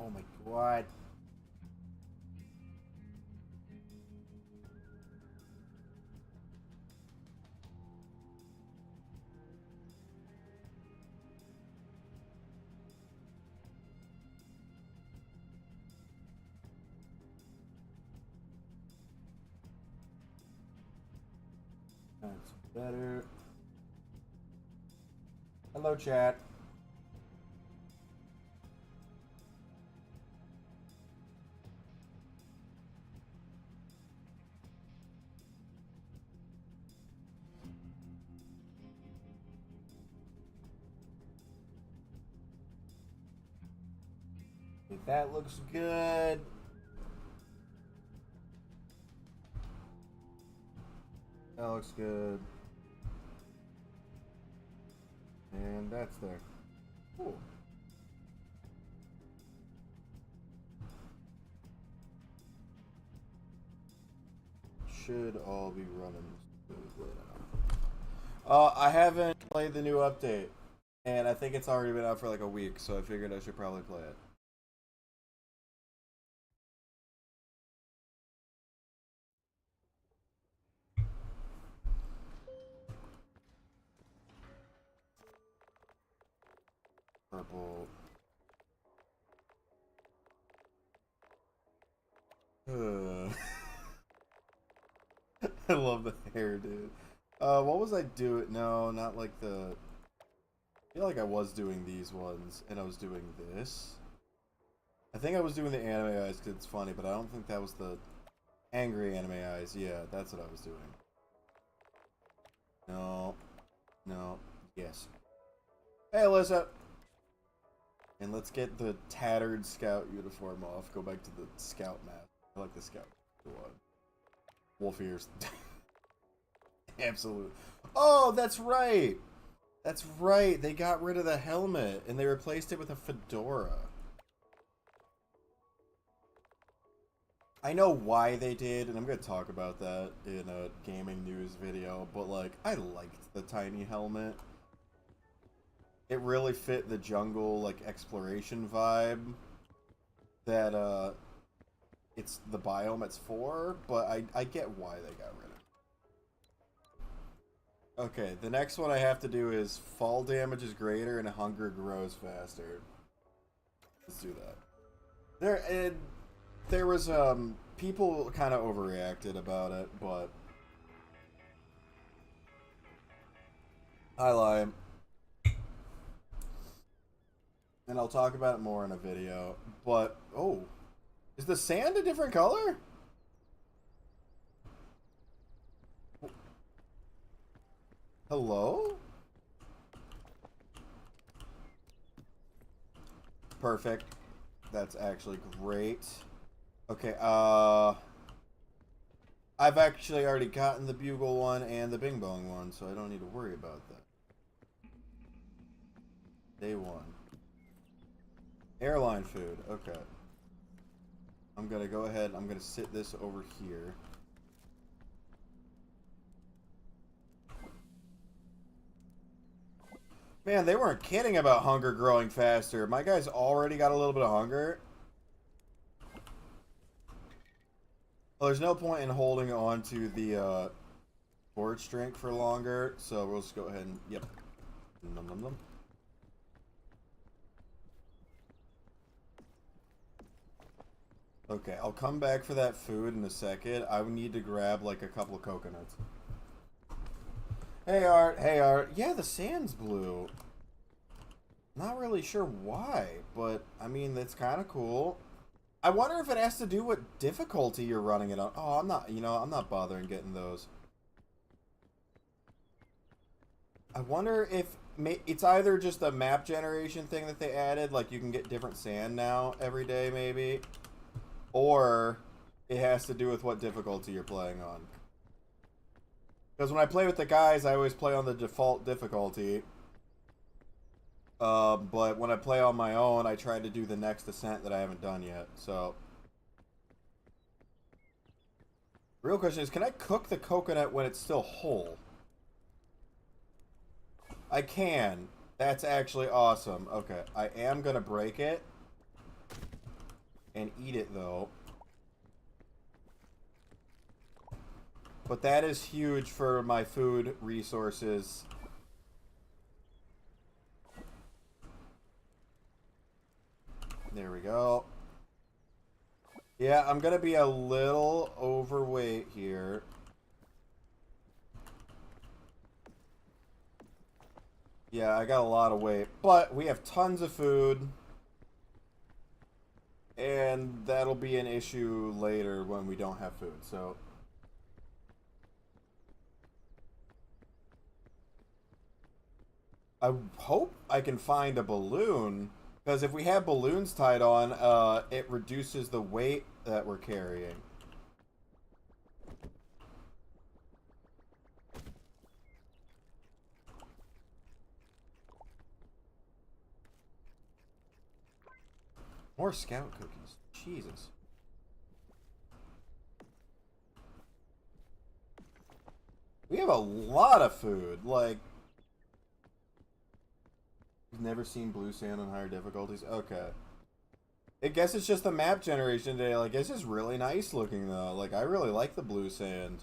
Oh my god. That's better. Hello, chat. That looks good. That looks good. And that's there. Cool. Should all be running smoothly now. I haven't played the new update, and I think it's already been out for like a week, so I figured I should probably play it. Purple. I love the hair, dude. What was I doing? No, not like the... I feel like I was doing these ones, and I was doing this. I think I was doing the anime eyes because it's funny, but I don't think that was the angry anime eyes. Yeah, that's what I was doing. No. No. Yes. Hey, Alyssa! And let's get the tattered scout uniform off. Go back to the scout mask. I like the scout one. Wolf ears. Absolutely. Oh, that's right! That's right. They got rid of the helmet and they replaced it with a fedora. I know why they did, and I'm going to talk about that in a gaming news video, but like, I liked the tiny helmet. It really fit the jungle, like, exploration vibe that, it's the biome it's for, but I get why they got rid of it. Okay, the next one I have to do is fall damage is greater and hunger grows faster. Let's do that. There was, people kind of overreacted about it, but I lie. And I'll talk about it more in a video, but, oh, is the sand a different color? Hello? Perfect. That's actually great. Okay, I've actually already gotten the Bugle one and the Bing Bong one, so I don't need to worry about that. Day one. Airline food, okay. I'm gonna go ahead, I'm gonna sit this over here. Man, they weren't kidding about hunger growing faster. My guy's already got a little bit of hunger. Well, there's no point in holding on to the torch drink for longer, so we'll just go ahead and, yep. Num num num. Okay, I'll come back for that food in a second. I would need to grab like a couple of coconuts. Hey Art, hey Art. Yeah, the sand's blue. Not really sure why, but I mean, that's kind of cool. I wonder if it has to do what difficulty you're running it on. Oh, I'm not, I'm not bothering getting those. I wonder if it's either just a map generation thing that they added, like you can get different sand now every day maybe, or it has to do with what difficulty you're playing on. Because when I play with the guys, I always play on the default difficulty. But when I play on my own, I try to do the next ascent that I haven't done yet, so... Real question is, can I cook the coconut when it's still whole? I can. That's actually awesome. Okay, I am gonna break it. and eat it, though. But that is huge for my food resources. There we go. Yeah, I'm gonna be a little overweight here. Yeah, I got a lot of weight. But we have tons of food. And that'll be an issue later when we don't have food, so... I hope I can find a balloon, because if we have balloons tied on, it reduces the weight that we're carrying. More scout cookies. Jesus. We have a lot of food. Like, you've never seen blue sand on higher difficulties? Okay. I guess it's just the map generation today. Like, this is really nice looking, though. Like, I really like the blue sand.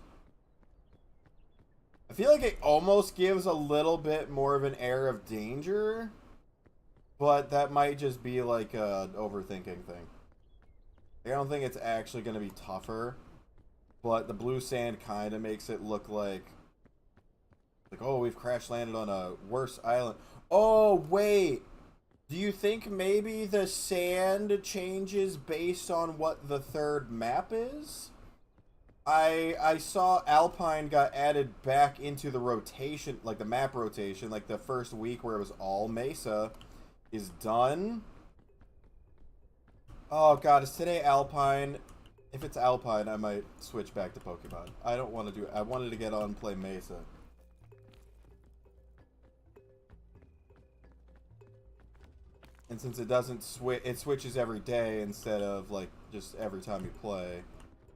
I feel like it almost gives a little bit more of an air of danger. But that might just be like a overthinking thing. I don't think it's actually going to be tougher. But the blue sand kind of makes it look like, oh, we've crash landed on a worse island. Oh, wait. Do you think maybe the sand changes based on what the third map is? I saw Alpine got added back into the rotation, like the map rotation, like the first week where it was all Mesa is done. Oh god, is today Alpine? If it's Alpine, I might switch back to Pokemon. I don't want to do it. I wanted to get on and play Mesa. And since it doesn't switch, it switches every day instead of like just every time you play.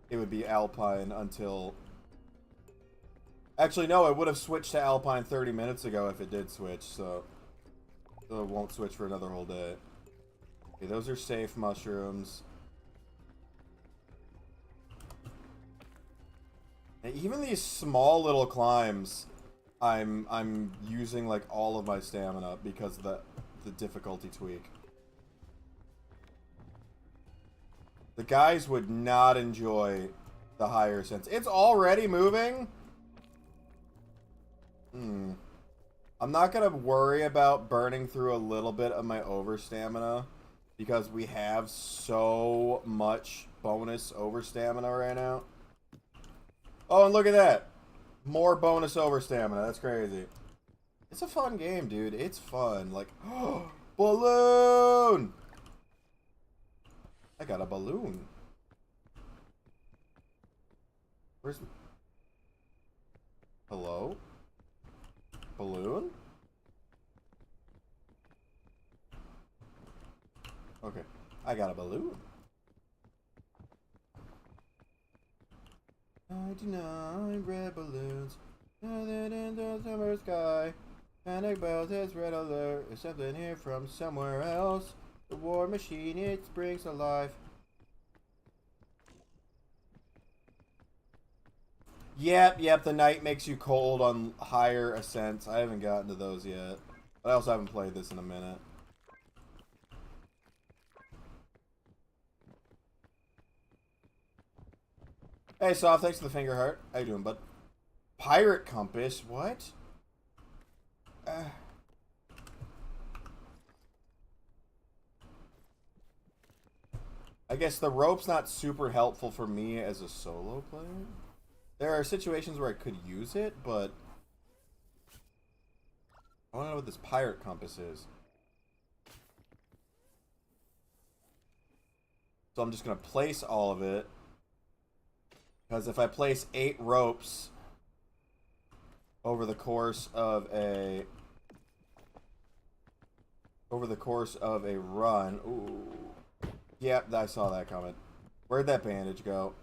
It would be Alpine until... Actually, no, it would have switched to Alpine 30 minutes ago if it did switch, so it won't switch for another whole day. Okay, those are safe mushrooms. And even these small little climbs, I'm using like all of my stamina because of the difficulty tweak. The guys would not enjoy the higher sense. It's already moving? I'm not going to worry about burning through a little bit of my over stamina because we have so much bonus over stamina right now. Oh, and look at that. More bonus over stamina. That's crazy. It's a fun game, dude. It's fun. Like, oh, balloon! I got a balloon. Where's... Hello? Balloon? Okay. I got a balloon. 99 red balloons. Nothing in the summer sky. Panic bells has red alert. There's something here from somewhere else. The war machine, it springs alive. Yep, the night makes you cold on higher ascents. I haven't gotten to those yet. But I also haven't played this in a minute. Hey, Soft, thanks for the finger heart. How you doing, bud? Pirate compass? What? I guess the rope's not super helpful for me as a solo player. There are situations where I could use it, but I want to know what this pirate compass is. So I'm just going to place all of it. Because if I place 8 ropes over the course of a run, ooh, yep, I saw that coming. Where'd that bandage go?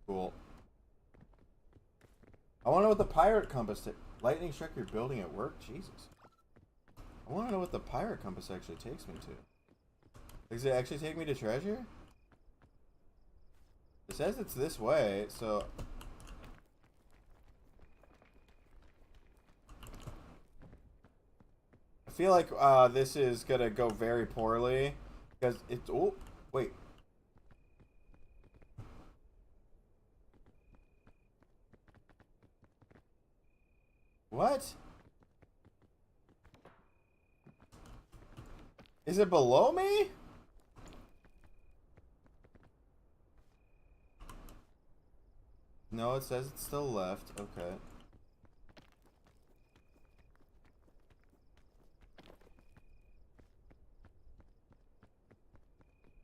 Cool. I want to know what the pirate compass did. Lightning strike your building at work? Jesus. I want to know what the pirate compass actually takes me to. Does it actually take me to treasure? It says it's this way, so... I feel like this is gonna go very poorly. Because it's... Oh, wait. What? Is it below me? No, it says it's still left. Okay.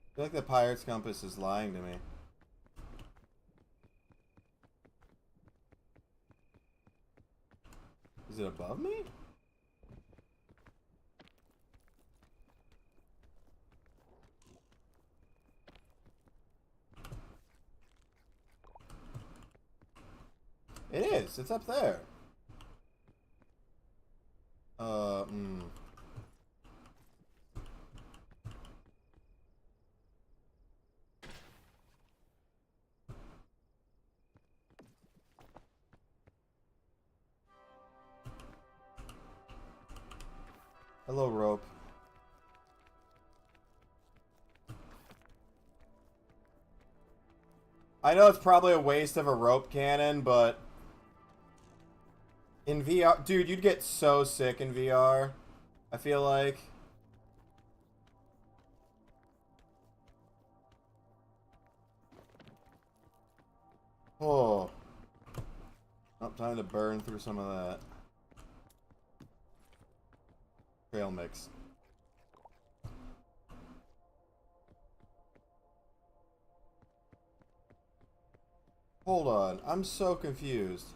I feel like the pirate's compass is lying to me. Is it above me? It is. It's up there. Hello, rope. I know it's probably a waste of a rope cannon, but in VR, dude, you'd get so sick in VR. I feel like. Oh. Oh, time to burn through some of that. Trail mix. Hold on, I'm so confused.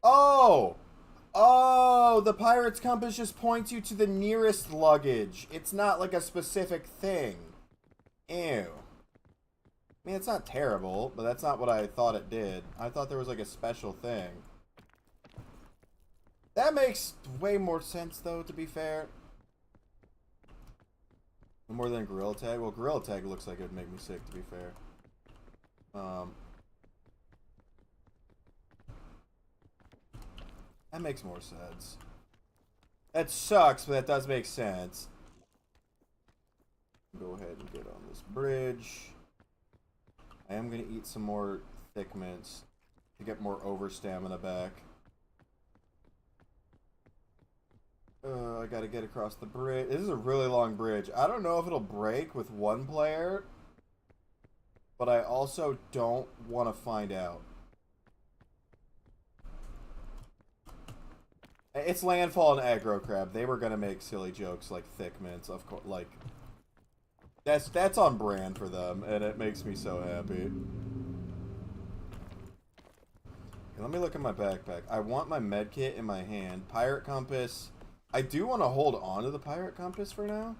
Oh! Oh, the pirate's compass just points you to the nearest luggage. It's not like a specific thing. Ew. I mean, it's not terrible, but that's not what I thought it did. I thought there was like a special thing. That makes way more sense, though, to be fair. More than Gorilla Tag? Well, Gorilla Tag looks like it would make me sick, to be fair. That makes more sense. That sucks, but that does make sense. Go ahead and get on this bridge. I am going to eat some more thick mints to get more over stamina back. I gotta get across the bridge. This is a really long bridge. I don't know if it'll break with one player, but I also don't want to find out. It's Landfall and Aggro Crab. They were gonna make silly jokes like thick mints, of course. Like that's on brand for them, and it makes me so happy. Okay, let me look at my backpack. I want my med kit in my hand. Pirate compass. I do want to hold on to the pirate compass for now,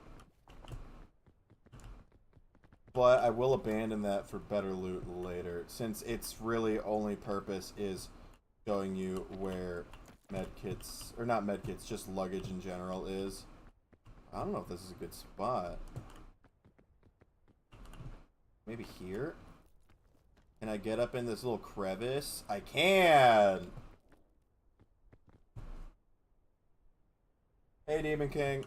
but I will abandon that for better loot later, since its really only purpose is showing you where medkits, or not medkits, just luggage in general is. I don't know if this is a good spot. Maybe here? Can I get up in this little crevice? I can! Hey, Demon King.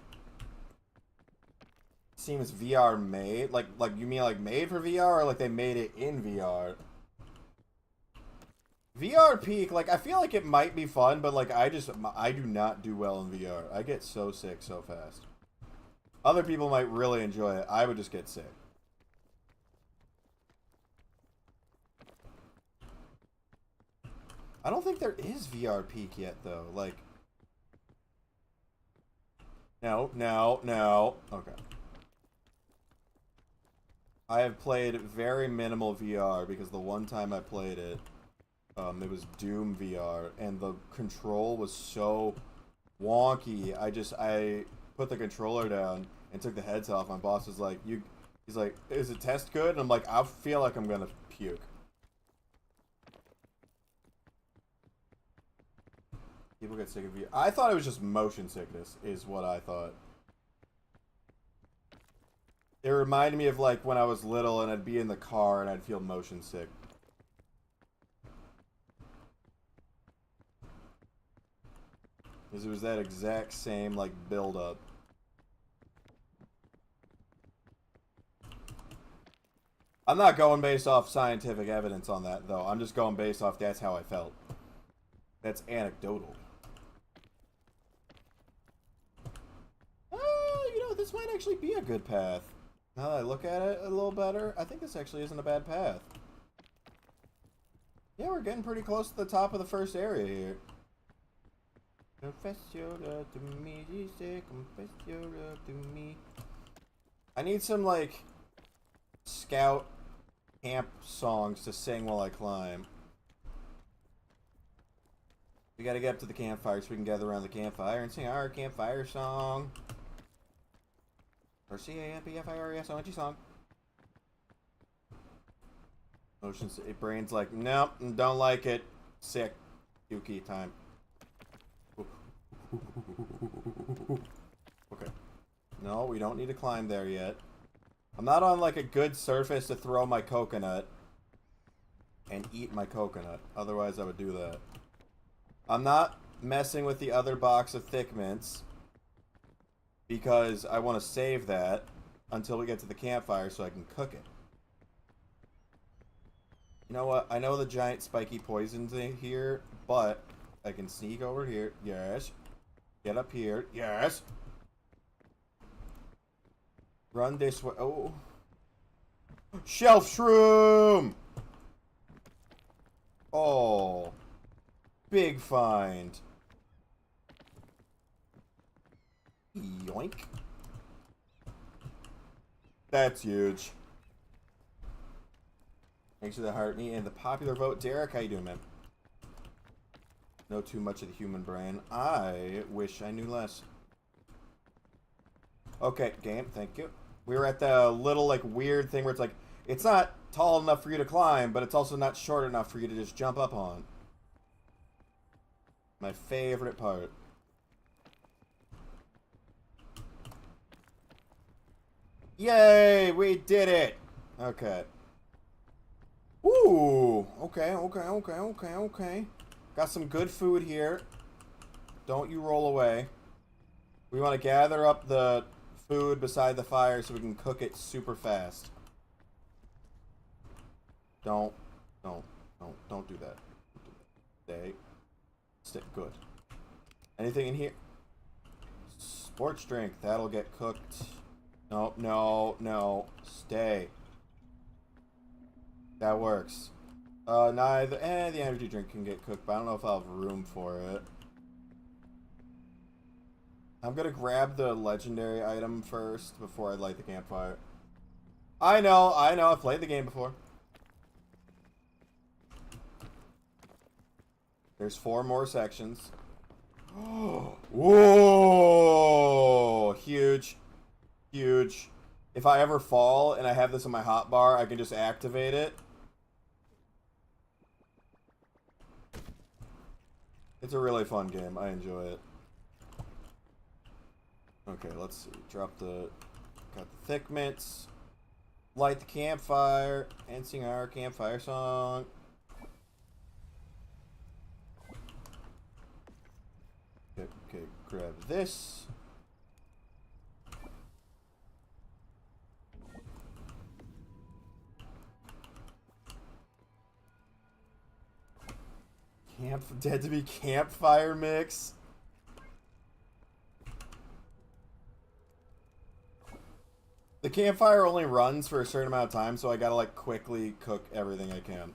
Seems VR made? Like you mean like made for VR, or like they made it in VR? VR Peak, like, I feel like it might be fun, but like I do not do well in VR. I get so sick so fast. Other people might really enjoy it. I would just get sick. I don't think there is VR Peak yet, though. Like, no. Okay. I have played very minimal VR because the one time I played it, it was Doom VR, and the control was so wonky. I put the controller down and took the heads off. My boss was like, he's like, is it test good? And I'm like, I feel like I'm gonna puke. People get sick of VR. I thought it was just motion sickness, is what I thought. It reminded me of like when I was little and I'd be in the car and I'd feel motion sick. Because it was that exact same like build up. I'm not going based off scientific evidence on that though. I'm just going based off that's how I felt. That's anecdotal. You know, this might actually be a good path. Now that I look at it a little better, I think this actually isn't a bad path. Yeah, we're getting pretty close to the top of the first area here. Confess your love to me, Jesus, confess your love to me. I need some, like, scout camp songs to sing while I climb. We gotta get up to the campfire so we can gather around the campfire and sing our campfire song. Or CAMPFIRESONG song. Motions, brain's like, nope, don't like it. Sick. Yuki time. Okay. No, we don't need to climb there yet. I'm not on like a good surface to throw my coconut and eat my coconut. Otherwise I would do that. I'm not messing with the other box of Thick Mints because I want to save that until we get to the campfire so I can cook it. You know what? I know the giant spiky poison's in here, but I can sneak over here. Yes. Get up here. Yes. Run this way. Oh. Shelf shroom! Oh. Big find. Yoink. That's huge. Thanks for the heart me and the popular vote. Derek, how you doing, man? Know too much of the human brain. I wish I knew less. Okay, game, thank you. We were at the little, like, weird thing where it's like, it's not tall enough for you to climb, but it's also not short enough for you to just jump up on. My favorite part. Yay! We did it! Okay. Ooh! Okay. Got some good food here. Don't you roll away. We want to gather up the food beside the fire so we can cook it super fast. Don't do that. Stay. Good. Anything in here? Sports drink. That'll get cooked. No. Stay. That works. Neither. The energy drink can get cooked, but I don't know if I'll have room for it. I'm gonna grab the legendary item first before I light the campfire. I know. I've played the game before. There's 4 more sections. Whoa! Huge. If I ever fall and I have this in my hotbar, I can just activate it. It's a really fun game. I enjoy it. Okay, let's see. Got the Thick Mints. Light the campfire and sing our campfire song. Okay, grab this. Dead to be campfire mix. The campfire only runs for a certain amount of time, so I gotta like quickly cook everything I can.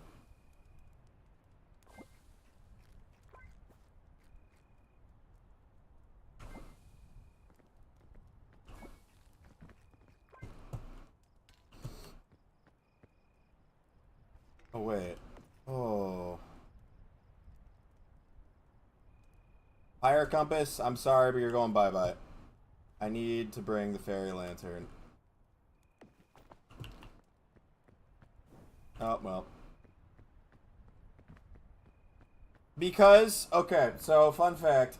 Oh wait. Oh. Fire compass, I'm sorry, but you're going bye-bye. I need to bring the fairy lantern. Oh, well. Because, okay, so fun fact.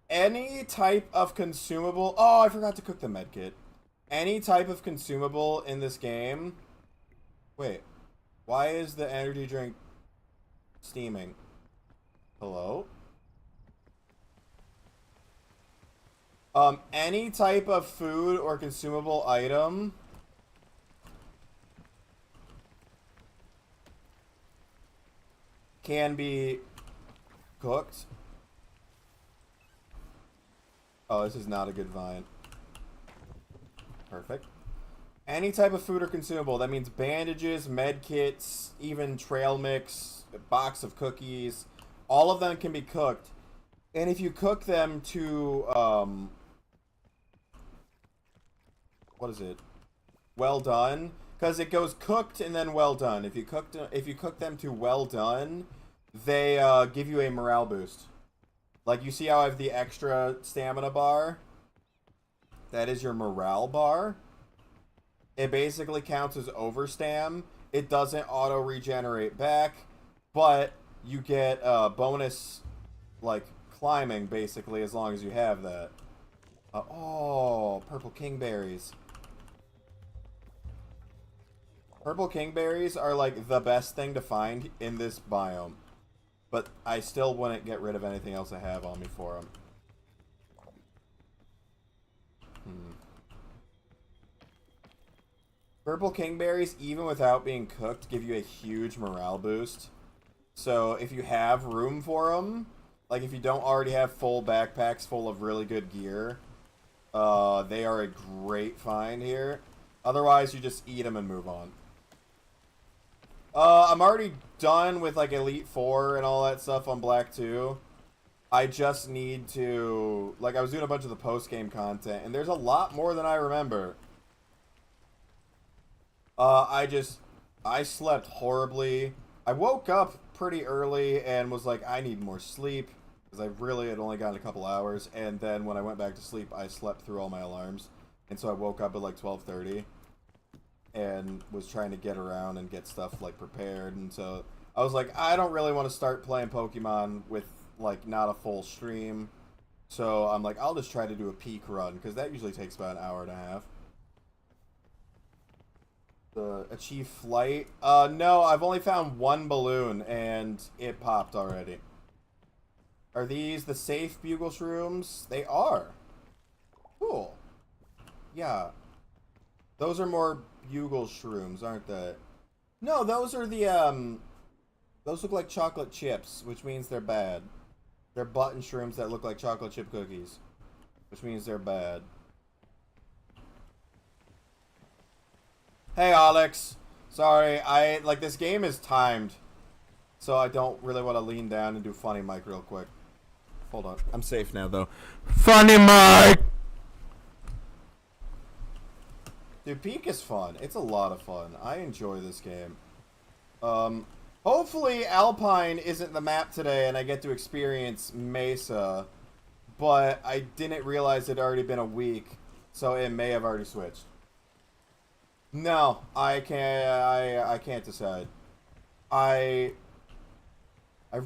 Any type of consumable... Oh, I forgot to cook the medkit. Any type of consumable in this game. Wait, why is the energy drink steaming? Hello? Any type of food or consumable item can be cooked. Oh, this is not a good vine. Perfect. Any type of food or consumable. That means bandages, med kits, even trail mix, a box of cookies. All of them can be cooked. And if you cook them to, what is it? Well done. Because it goes cooked and then well done. If you cook them to well done, they give you a morale boost. Like, you see how I have the extra stamina bar? That is your morale bar. It basically counts as overstam. It doesn't auto regenerate back, but you get bonus, like, climbing, basically, as long as you have that. Oh, purple kingberries. Purple kingberries are, like, the best thing to find in this biome. But I still wouldn't get rid of anything else I have on me for them. Purple kingberries, even without being cooked, give you a huge morale boost. So if you have room for them, like if you don't already have full backpacks full of really good gear, they are a great find here. Otherwise, you just eat them and move on. I'm already done with like Elite 4 and all that stuff on Black 2. I just need to... Like, I was doing a bunch of the post-game content, and there's a lot more than I remember. I slept horribly. I woke up pretty early and was like, I need more sleep. Because I really had only gotten a couple hours. And then when I went back to sleep, I slept through all my alarms. And so I woke up at like 12:30. And was trying to get around and get stuff like prepared. And so I was like, I don't really want to start playing Pokemon with like not a full stream. So I'm like, I'll just try to do a peak run. Because that usually takes about an hour and a half. Achieve flight? No, I've only found one balloon, and it popped already. Are these the safe bugle shrooms? They are. Cool. Yeah. Those are more bugle shrooms, aren't they? No, those are the, those look like chocolate chips, which means they're bad. They're button shrooms that look like chocolate chip cookies, which means they're bad. Hey, Alex. Sorry, like, this game is timed. So I don't really want to lean down and do funny mic real quick. Hold on. I'm safe now, though. Funny mic! Dude, Peak is fun. It's a lot of fun. I enjoy this game. Hopefully Alpine isn't the map today and I get to experience Mesa. But I didn't realize it had already been a week. So it may have already switched. No, I can't decide. I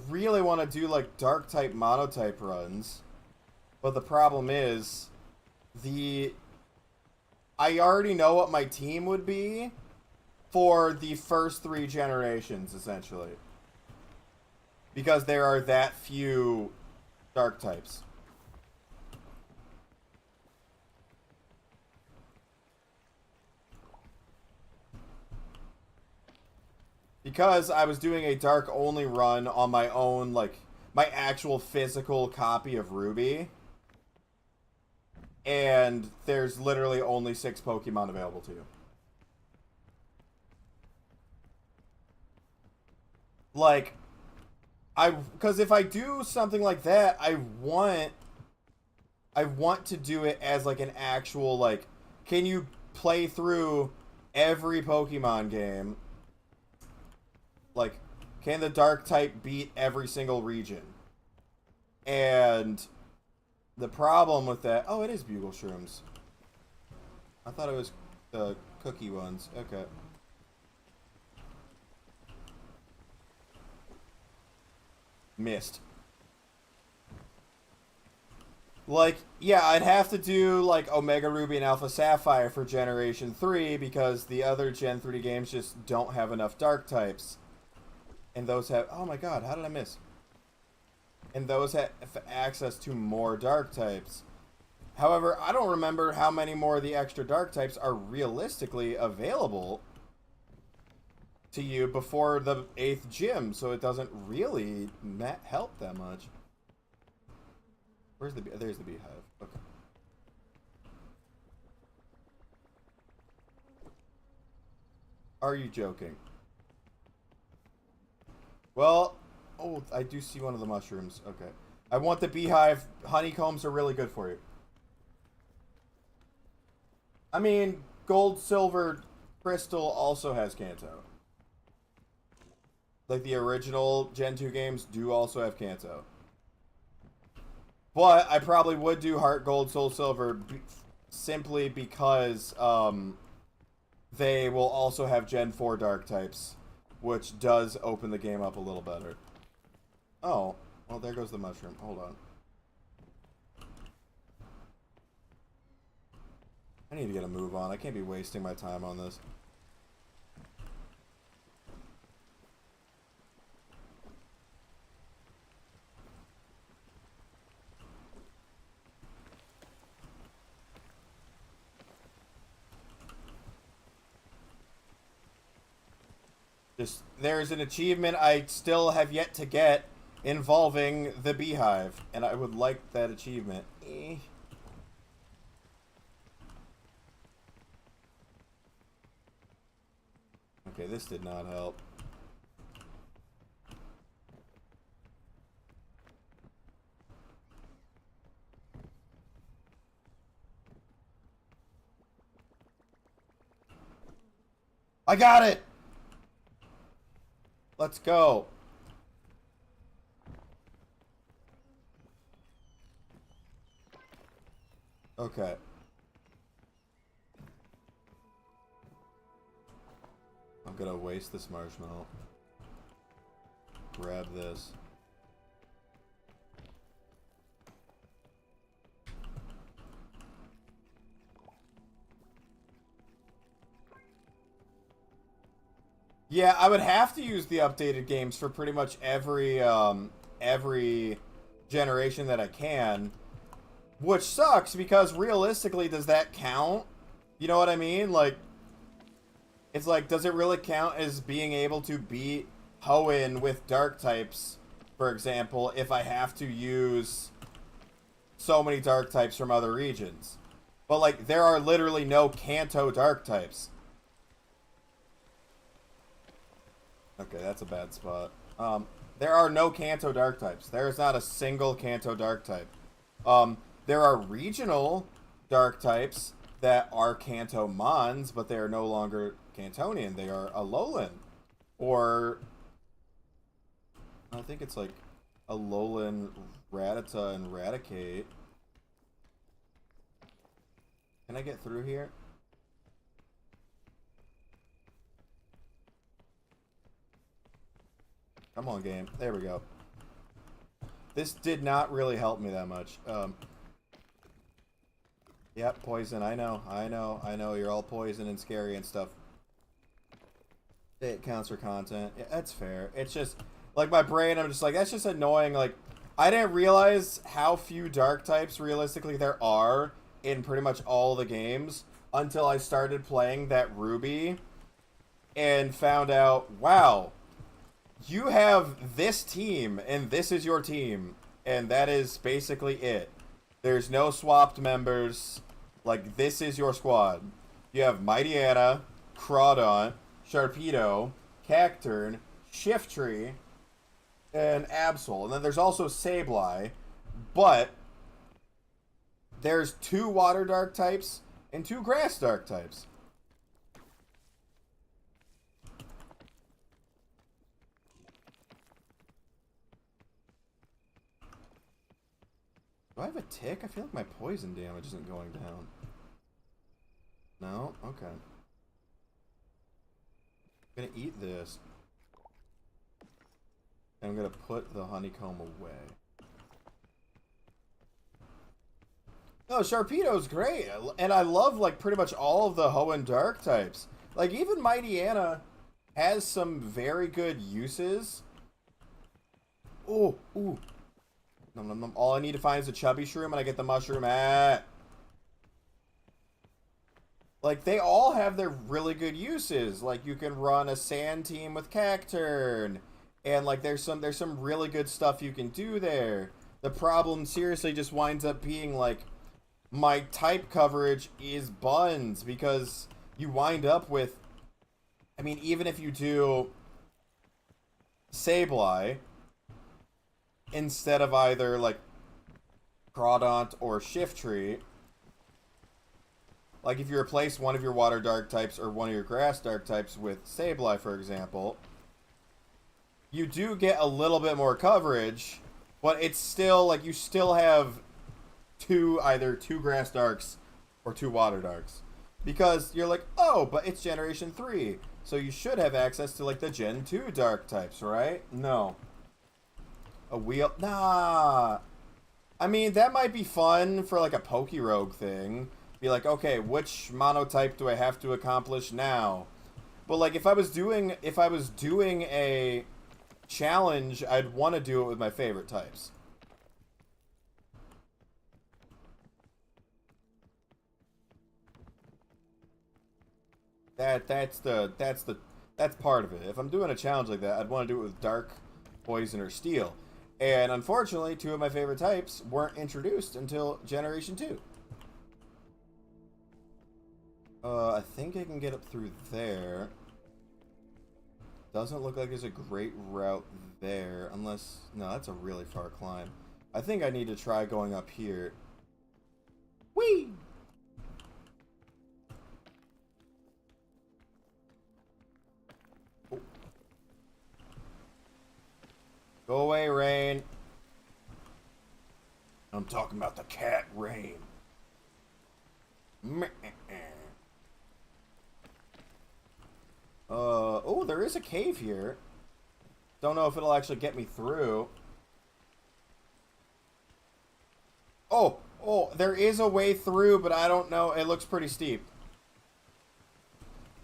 really want to do like dark type monotype runs, but the problem is I already know what my team would be for the first 3 generations essentially. Because there are that few dark types. Because I was doing a dark only run on my own, like, my actual physical copy of Ruby. And there's literally only 6 Pokemon available to you. Like, because if I do something like that, I want to do it as, like, an actual, like, can you play through every Pokemon game? Like, can the dark type beat every single region? And the problem with that... Oh, it is bugle shrooms. I thought it was the cookie ones. Okay. Missed. Like, yeah, I'd have to do like Omega Ruby and Alpha Sapphire for Generation 3 because the other Gen 3 games just don't have enough dark types. And those have, oh my god, how did I miss? And those have access to more dark types. However, I don't remember how many more of the extra dark types are realistically available to you before the 8th gym, so it doesn't really help that much. Where's the there's the beehive. Okay. Are you joking? Well, oh, I do see one of the mushrooms. Okay. I want the beehive. Honeycombs are really good for you. I mean, gold, silver, crystal also has Kanto. Like the original Gen 2 games do also have Kanto. But I probably would do Heart Gold, Soul Silver simply because they will also have Gen 4 Dark types, which does open the game up a little better. Oh, well, there goes the mushroom. Hold on. I need to get a move on. I can't be wasting my time on this. Just, there's an achievement I still have yet to get involving the beehive, and I would like that achievement. Okay, this did not help. I got it! Let's go. Okay. I'm gonna waste this marshmallow. Grab this. Yeah, I would have to use the updated games for pretty much every generation that I can, which sucks because realistically, does that count? You know what I mean? Like, it's like, does it really count as being able to beat Hoenn with dark types, for example, if I have to use so many dark types from other regions? But like, there are literally no Kanto dark types. Okay, that's a bad spot. There are no Kanto dark types. There is not a single Kanto dark type. There are regional dark types that are Kanto Mons, but they are no longer Kantonian. They are Alolan. Or, I think it's like Alolan, Rattata, and Raticate. Can I get through here? Come on, game. There we go. This did not really help me that much. Yep, poison. I know. You're all poison and scary and stuff. It counts for content. Yeah, that's fair. It's just, like, my brain, I'm just like, that's just annoying. Like, I didn't realize how few dark types realistically there are in pretty much all the games until I started playing that Ruby and found out, wow, you have this team, and this is your team, and that is basically it. There's no swapped members. Like, this is your squad. You have Mightyena, Crawdaunt, Sharpedo, Cacturn, Shiftry, and Absol. And then there's also Sableye, but there's 2 Water Dark types and 2 Grass Dark types. Do I have a tick? I feel like my poison damage isn't going down. No? Okay. I'm gonna eat this. And I'm gonna put the honeycomb away. No, Sharpedo's great, and I love like pretty much all of the Hoenn Dark types. Like even Mighty Anna has some very good uses. Ooh, ooh. Nom, nom, nom. All I need to find is a chubby shroom, and I get the mushroom. Like they all have their really good uses. Like you can run a sand team with Cacturn, and like there's some really good stuff you can do there. The problem seriously just winds up being like my type coverage is buns because you wind up with, I mean, even if you do Sableye instead of either like Crawdaunt or Shiftry, like if you replace one of your water dark types or one of your grass dark types with Sableye, for example, you do get a little bit more coverage, but it's still like you still have either two grass darks or two water darks. Because you're like, oh, but it's Generation 3, so you should have access to like the Gen 2 dark types, right? No. A wheel? Nah. I mean, that might be fun for like a Pokerogue thing. Be like, okay, which monotype do I have to accomplish now? But like if I was doing a challenge, I'd want to do it with my favorite types. That's part of it. If I'm doing a challenge like that, I'd want to do it with Dark, Poison, or Steel. And unfortunately, two of my favorite types weren't introduced until Generation 2. I think I can get up through there. Doesn't look like there's a great route there, unless... No, that's a really far climb. I think I need to try going up here. Whee! Oh. Go away, Rain. I'm talking about the cat, Rain. Oh, there is a cave here. Don't know if it'll actually get me through. Oh, there is a way through, but I don't know. It looks pretty steep.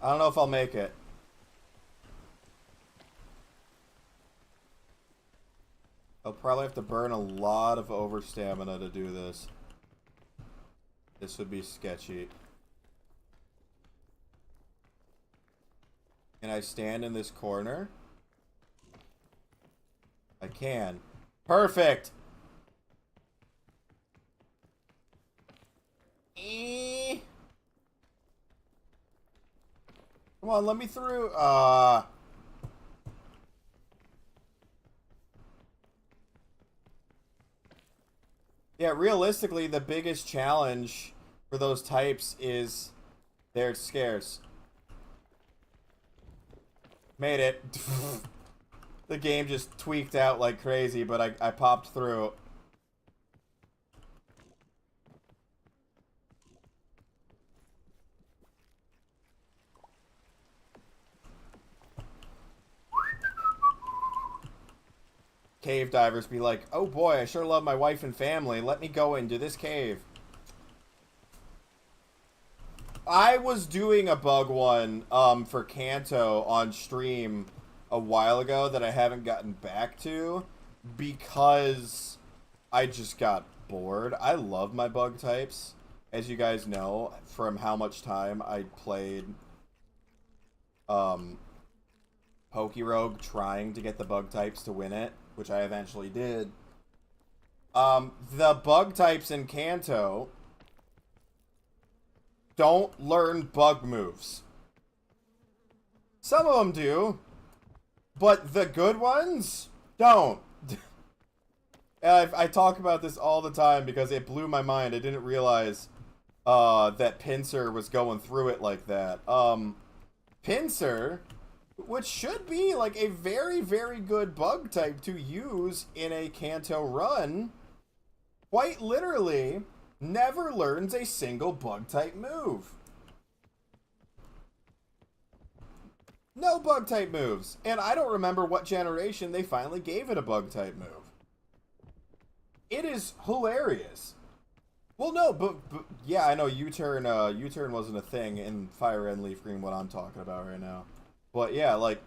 I don't know if I'll make it. I'll probably have to burn a lot of over stamina to do this. This would be sketchy. Can I stand in this corner? I can. Perfect! Come on, let me through. Yeah, realistically, the biggest challenge for those types is they're scarce. Made it. The game just tweaked out like crazy, but I popped through. Cave divers be like, oh boy, I sure love my wife and family. Let me go into this cave. I was doing a bug one for Kanto on stream a while ago that I haven't gotten back to because I just got bored. I love my bug types, as you guys know, from how much time I played Pokerogue trying to get the bug types to win it, which I eventually did. The bug types in Kanto don't learn bug moves. Some of them do, but the good ones don't. I talk about this all the time because it blew my mind. I didn't realize that Pinsir was going through it like that. Pinsir, which should be like a very, very good bug type to use in a Kanto run, quite literally never learns a single bug type move. No bug type moves. And I don't remember what generation they finally gave it a bug type move. It is hilarious. Well, no, but yeah, I know U-turn. U-turn wasn't a thing in Fire Red and Leaf Green. What I'm talking about right now. But yeah, like,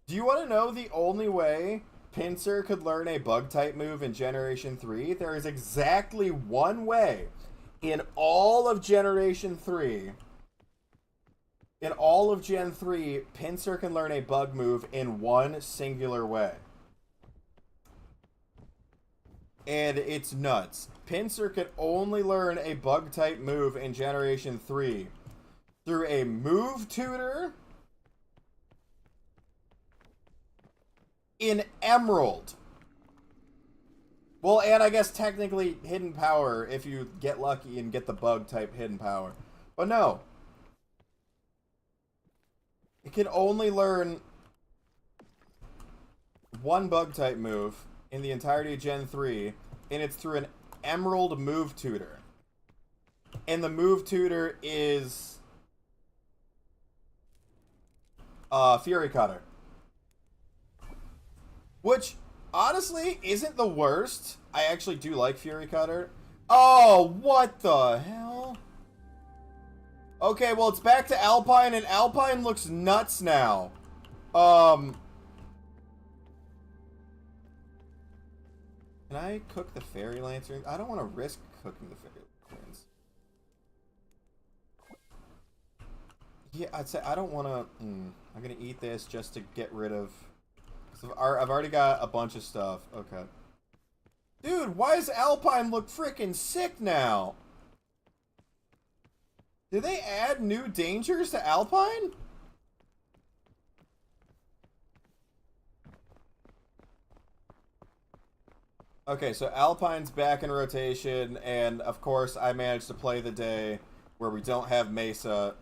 do you want to know the only way Pinsir could learn a bug type move in Generation 3? There is exactly one way in all of Generation 3. In all of Gen 3, Pinsir can learn a bug move in one singular way. And it's nuts. Pinsir can only learn a bug type move in Generation 3 through a move tutor in Emerald. Well, and I guess technically hidden power if you get lucky and get the bug type hidden power. But no. It can only learn one bug type move in the entirety of Gen 3, and it's through an Emerald move tutor. And the move tutor is Fury Cutter. Which, honestly, isn't the worst. I actually do like Fury Cutter. Oh, what the hell? Okay, well, it's back to Alpine, and Alpine looks nuts now. Can I cook the Fairy Lanterns? I don't want to risk cooking the Fairy Lanterns. Yeah, I'd say I don't want to... I'm going to eat this just to get rid of... I've already got a bunch of stuff. Okay. Dude, why does Alpine look freaking sick now? Did they add new dangers to Alpine? Okay, so Alpine's back in rotation, and of course I managed to play the day where we don't have Mesa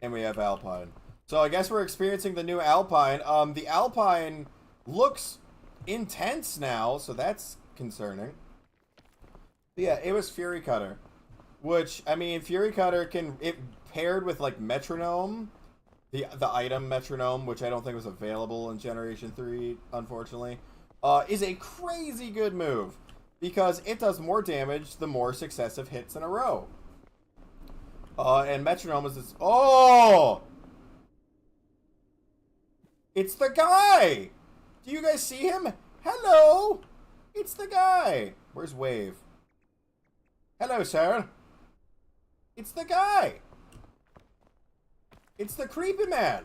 and we have Alpine. So I guess we're experiencing the new Alpine. The Alpine looks intense now, so that's concerning. But yeah, it was Fury Cutter. Which, I mean, Fury Cutter can... It paired with, like, Metronome. The item Metronome, which I don't think was available in Generation 3, unfortunately. Is a crazy good move. Because it does more damage the more successive hits in a row. And Metronome is this... Oh! It's the guy! Do you guys see him? Hello! It's the guy! Where's Wave? Hello, sir. It's the guy. It's the Creepy Man.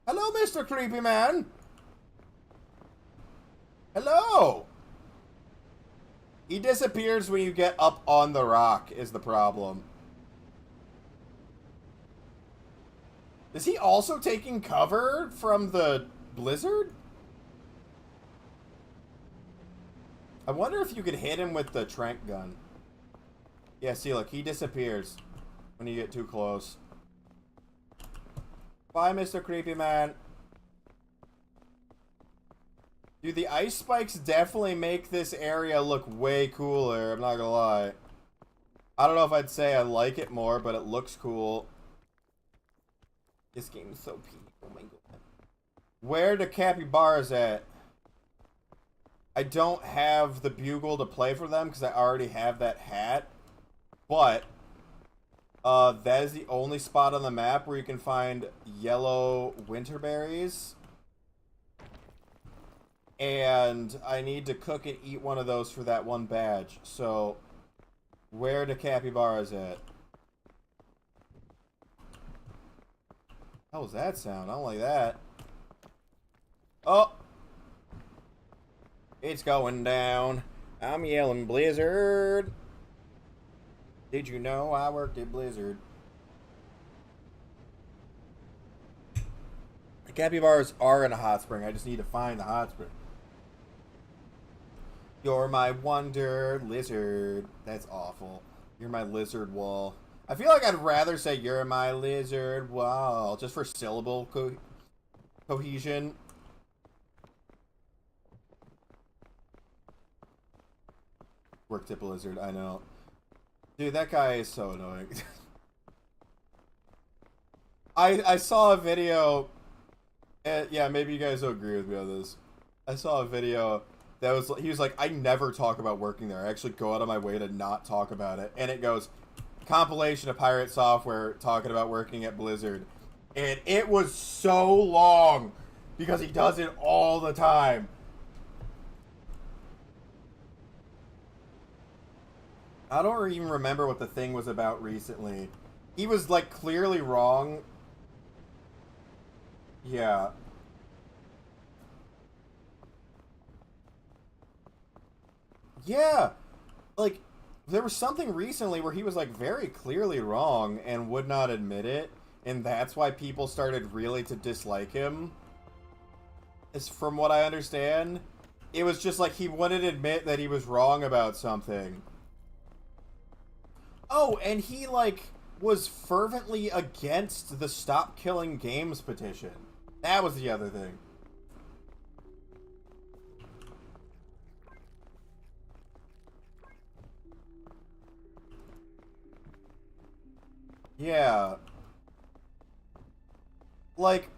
Hello, Mr. Creepy Man. Hello. He disappears when you get up on the rock is the problem. Is he also taking cover from the blizzard? I wonder if you could hit him with the Trank gun. Yeah, see, look, he disappears when you get too close. Bye, Mr. Creepy Man. Dude, the ice spikes definitely make this area look way cooler, I'm not gonna lie. I don't know if I'd say I like it more, but it looks cool. This game is so peak. Oh my god. Where the capybaras at? I don't have the bugle to play for them because I already have that hat. But that is the only spot on the map where you can find yellow winterberries. And I need to cook and eat one of those for that one badge. So, where the capybaras at? How was that sound? I don't like that. Oh! It's going down. I'm yelling Blizzard. Did you know I worked at Blizzard? The capybaras are in a hot spring. I just need to find the hot spring. You're my wonder lizard. That's awful. You're my lizard wall. I feel like I'd rather say you're my lizard wall. Just for syllable cohesion. Worked at Blizzard, I know. Dude, that guy is so annoying. I saw a video, and yeah, maybe you guys will agree with me on this. I saw a video that was, he was like, I never talk about working there. I actually go out of my way to not talk about it. And it goes, compilation of Pirate Software talking about working at Blizzard. And it was so long because he does it all the time. I don't even remember what the thing was about recently. He was like clearly wrong. Yeah. Yeah. Like, there was something recently where he was like very clearly wrong and would not admit it, and that's why people started really to dislike him. Is from what I understand, it was just like he wouldn't admit that he was wrong about something. Oh, and he like was fervently against the Stop Killing Games petition. That was the other thing. Yeah. Like,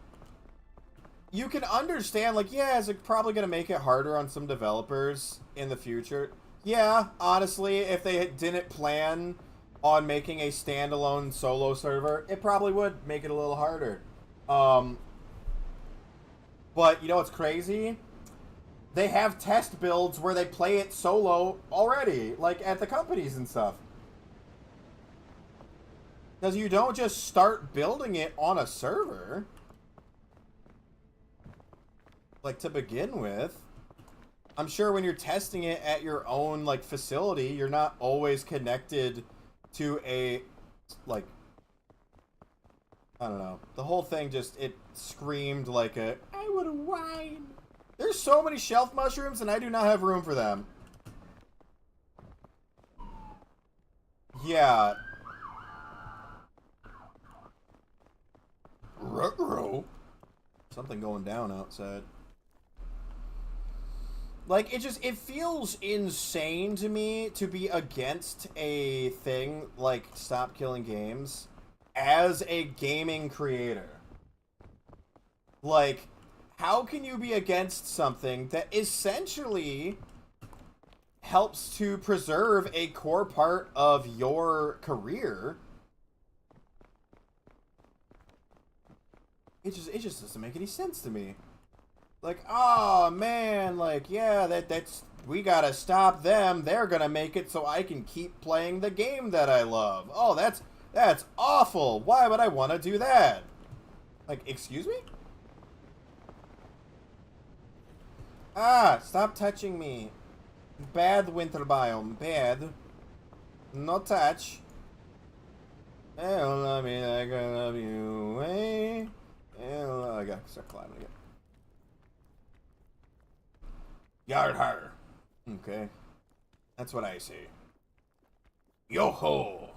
you can understand, like, yeah, is it probably going to make it harder on some developers in the future? Yeah, honestly, if they didn't plan on making a standalone solo server, it probably would make it a little harder. Um, but you know what's crazy? They have test builds where they play it solo already, like at the companies and stuff. Because you don't just start building it on a server. Like, to begin with. I'm sure when you're testing it at your own, like, facility, you're not always connected to a, like, I don't know. The whole thing just, it screamed like a, I would whine. There's so many shelf mushrooms and I do not have room for them. Yeah. Ruh-roh. Something going down outside. Like, it feels insane to me to be against a thing like Stop Killing Games as a gaming creator. Like, how can you be against something that essentially helps to preserve a core part of your career? It just doesn't make any sense to me. Like, oh man, like, yeah, that's we gotta stop them. They're gonna make it so I can keep playing the game that I love. Oh, that's awful. Why would I want to do that? Like, excuse me? Ah, stop touching me. Bad winter biome. Bad. No touch. Don't love me like I love you. Hey. I gotta start climbing again. Yard har. Okay. That's what I say. Yo-ho!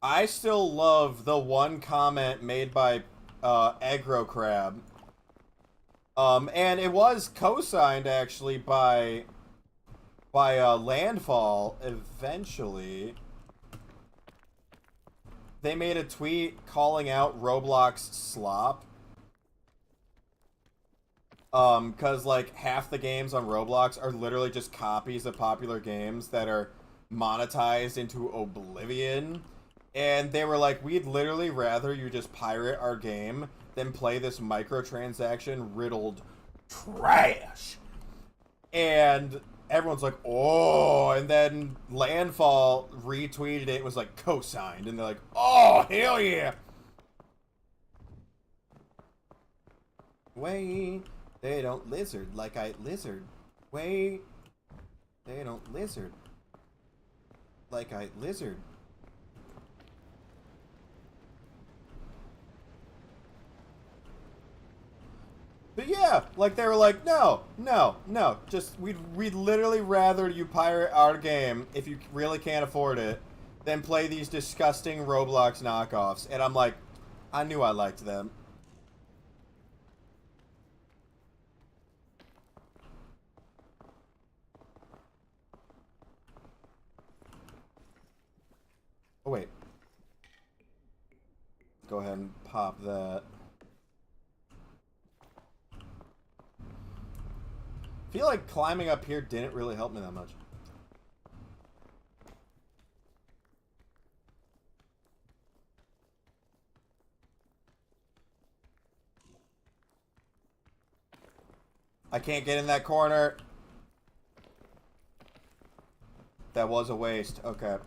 I still love the one comment made by Aggro Crab. And it was co-signed actually by Landfall eventually. They made a tweet calling out Roblox slop. Cause like half the games on Roblox are literally just copies of popular games that are monetized into oblivion. And they were like, we'd literally rather you just pirate our game than play this microtransaction riddled trash. And everyone's like, oh, and then Landfall retweeted it. It was like co-signed, and they're like, oh, hell yeah. Wait, they don't lizard like I lizard. Wait, they don't lizard like I lizard. But yeah, like they were like, no, no, no. Just we'd literally rather you pirate our game if you really can't afford it than play these disgusting Roblox knockoffs. And I'm like, I knew I liked them. Oh wait. Go ahead and pop that. feel like climbing up here didn't really help me that much. I can't get in that corner. That was a waste. Okay.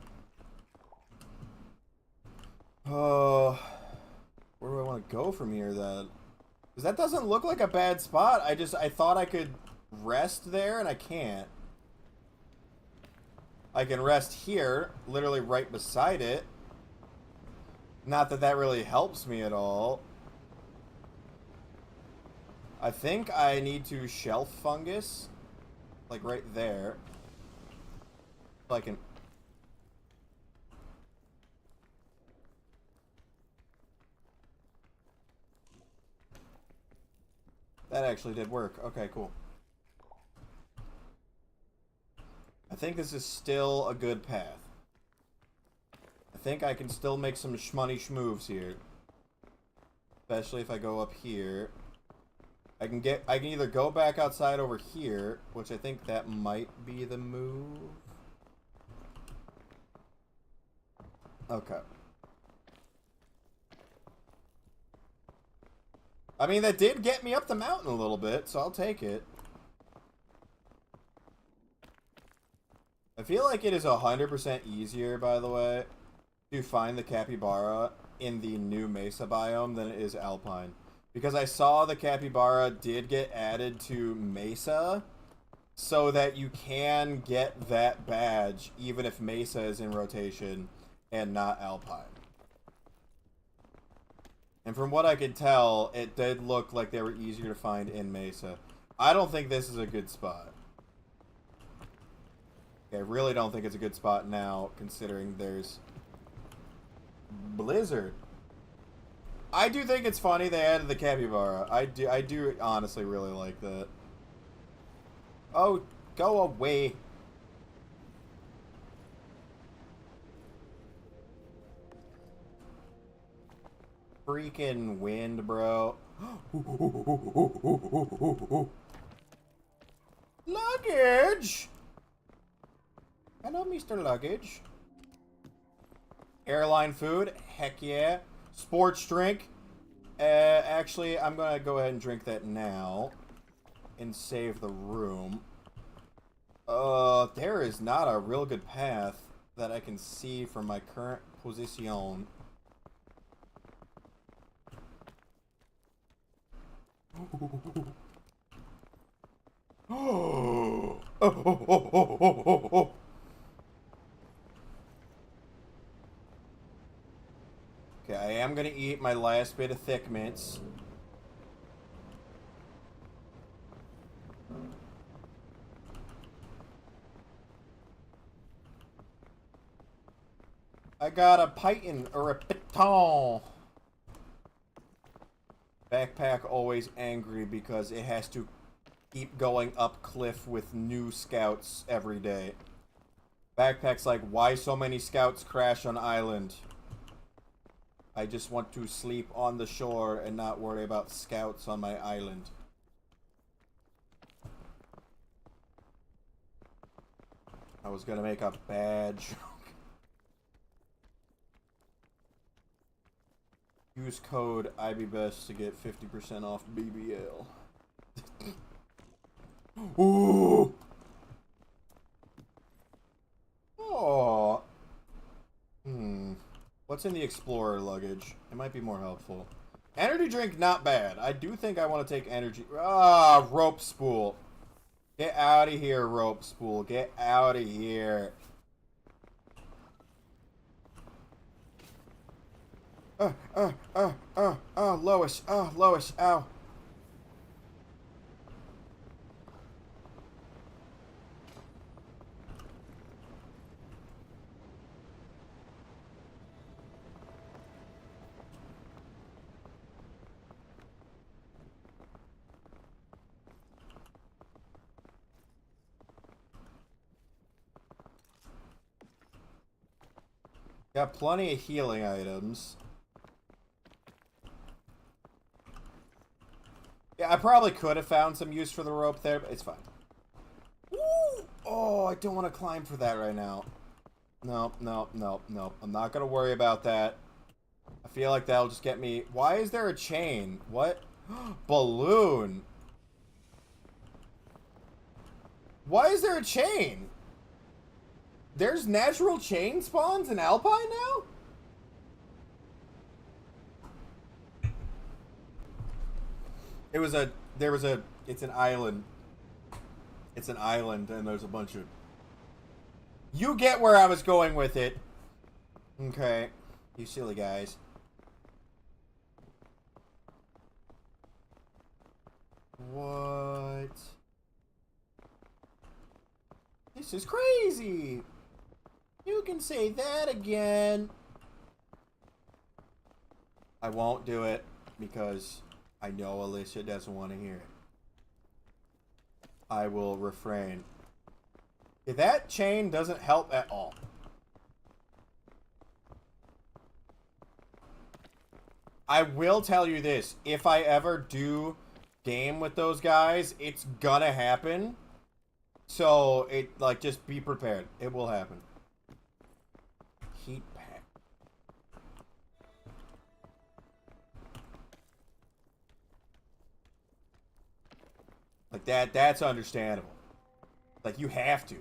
Oh, where do I want to go from here then? Because that doesn't look like a bad spot. I thought I could rest there, and I can't. I can rest here, literally right beside it. Not that that really helps me at all. I think I need to shelf fungus, like right there. So I can... That actually did work. Okay, cool. I think this is still a good path. I think I can still make some shmoney schmoves here. Especially if I go up here. I can either go back outside over here, which I think that might be the move. Okay. I mean, that did get me up the mountain a little bit, so I'll take it. I feel like it is 100% easier, by the way, to find the capybara in the new Mesa biome than it is Alpine. Because I saw the capybara did get added to Mesa, so that you can get that badge even if Mesa is in rotation and not Alpine. And from what I could tell, it did look like they were easier to find in Mesa. I don't think this is a good spot. Okay, I really don't think it's a good spot now, considering there's Blizzard. I do think it's funny they added the capybara. I do honestly really like that. Oh, go away. Freaking wind, bro. Luggage! Hello, Mr. Luggage. Airline food? Heck yeah. Sports drink? Actually, I'm gonna go ahead and drink that now. And save the room. There is not a real good path that I can see from my current position. Okay, I am gonna eat my last bit of thick mints. I got a python or a piton. Backpack always angry because it has to keep going up cliff with new scouts every day. Backpack's like, why so many scouts crash on island? I just want to sleep on the shore and not worry about scouts on my island. I was gonna make a bad joke. Use code IBEST to get 50% off BBL. Ooh! Oh. What's in the Explorer luggage? It might be more helpful. Energy drink, not bad. I do think I want to take energy. Ah, rope spool. Get out of here, rope spool. Get out of here. Lois. Lois, ow. Got plenty of healing items. Yeah, I probably could have found some use for the rope there, but it's fine. Oh, I don't want to climb for that right now. Nope, nope, nope, nope. I'm not going to worry about that. I feel like that'll just get me... Why is there a chain? What? Balloon. Why is there a chain? There's natural chain spawns in Alpine now? It's an island. It's an island, and there's a bunch of... You get where I was going with it. Okay. You silly guys. What? This is crazy. You can say that again. I won't do it because I know Alicia doesn't want to hear it. I will refrain. That chain doesn't help at all. I will tell you this. If I ever do game with those guys, it's gonna happen. So, like, just be prepared. It will happen. Heat pack. Like, that's understandable. Like, you have to.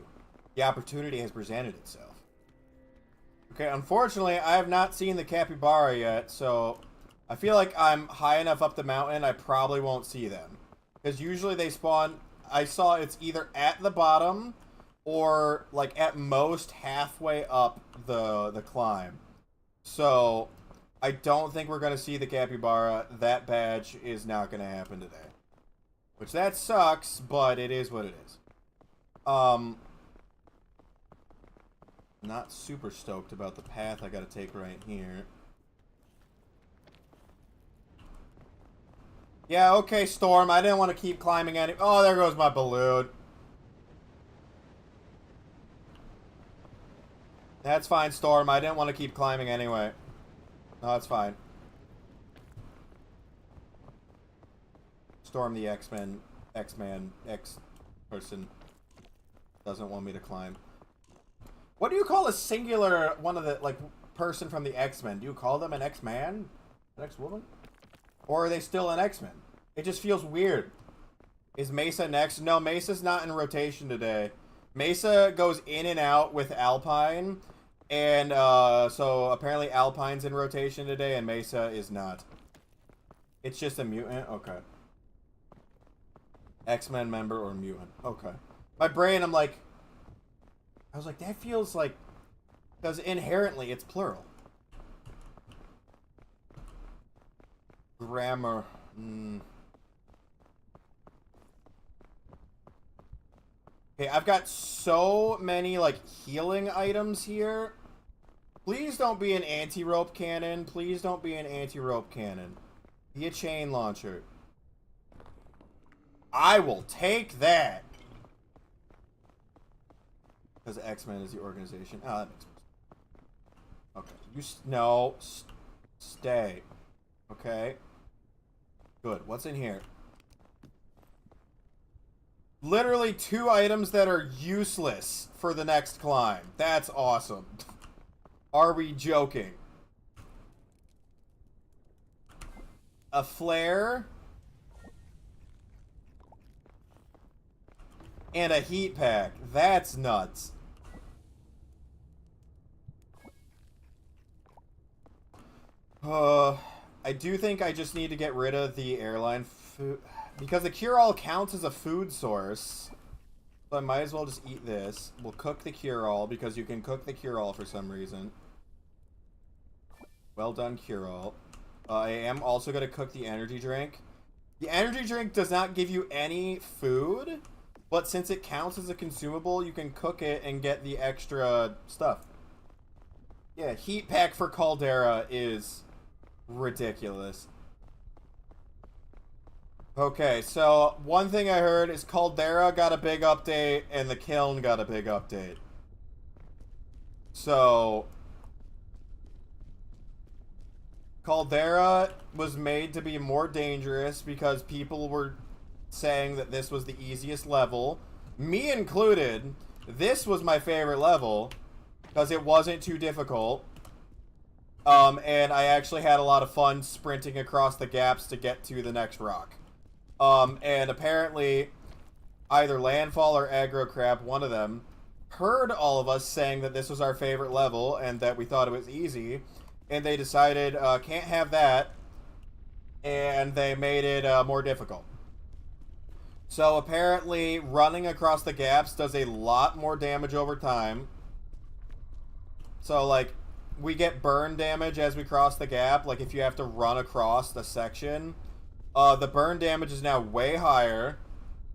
The opportunity has presented itself. Okay, unfortunately, I have not seen the capybara yet, so I feel like I'm high enough up the mountain, I probably won't see them. Because usually they spawn... I saw it's either at the bottom or, like, at most halfway up the climb. So, I don't think we're going to see the capybara. That badge is not going to happen today. Which, that sucks, but it is what it is. Not super stoked about the path I gotta take right here. Yeah, okay, Storm. I didn't want to keep climbing any... Oh, there goes my balloon. That's fine, Storm. I didn't want to keep climbing anyway. No, that's fine. Storm the X-Man, X-person doesn't want me to climb. What do you call a singular one of the, like, person from the X-Men? Do you call them an X-Man? An X-woman? Or are they still an X-Men? It just feels weird. Is Mesa next? No, Mesa's not in rotation today. Mesa goes in and out with Alpine. And, so apparently Alpine's in rotation today and Mesa is not. It's just a mutant? Okay. X-Men member or mutant. Okay. My brain, I was like, that feels like... Because inherently, it's plural. Grammar. Okay, I've got so many, like, healing items here. Please don't be an anti-rope cannon. Please don't be an anti-rope cannon. Be a chain launcher. I will take that. Because X-Men is the organization. Oh, that makes sense. Okay. No. Stay. Okay. Good. What's in here? Literally 2 items that are useless for the next climb. That's awesome. Are we joking? A flare. And a heat pack. That's nuts. I do think I just need to get rid of the airline food. Because the cure-all counts as a food source. So I might as well just eat this. We'll cook the cure-all because you can cook the cure-all for some reason. Well done, cure-all. I am also going to cook the energy drink. The energy drink does not give you any food. But since it counts as a consumable, you can cook it and get the extra stuff. Yeah, heat pack for Caldera is ridiculous. Okay, so one thing I heard is Caldera got a big update and the kiln got a big update. So Caldera was made to be more dangerous because people were saying that this was the easiest level, me included, This was my favorite level because it wasn't too difficult. And I actually had a lot of fun sprinting across the gaps to get to the next rock. And apparently, either Landfall or Aggro Crab, one of them, heard all of us saying that this was our favorite level and that we thought it was easy. And they decided, can't have that. And they made it more difficult. So apparently, running across the gaps does a lot more damage over time. So, like, we get burn damage as we cross the gap. Like, if you have to run across the section, the burn damage is now way higher,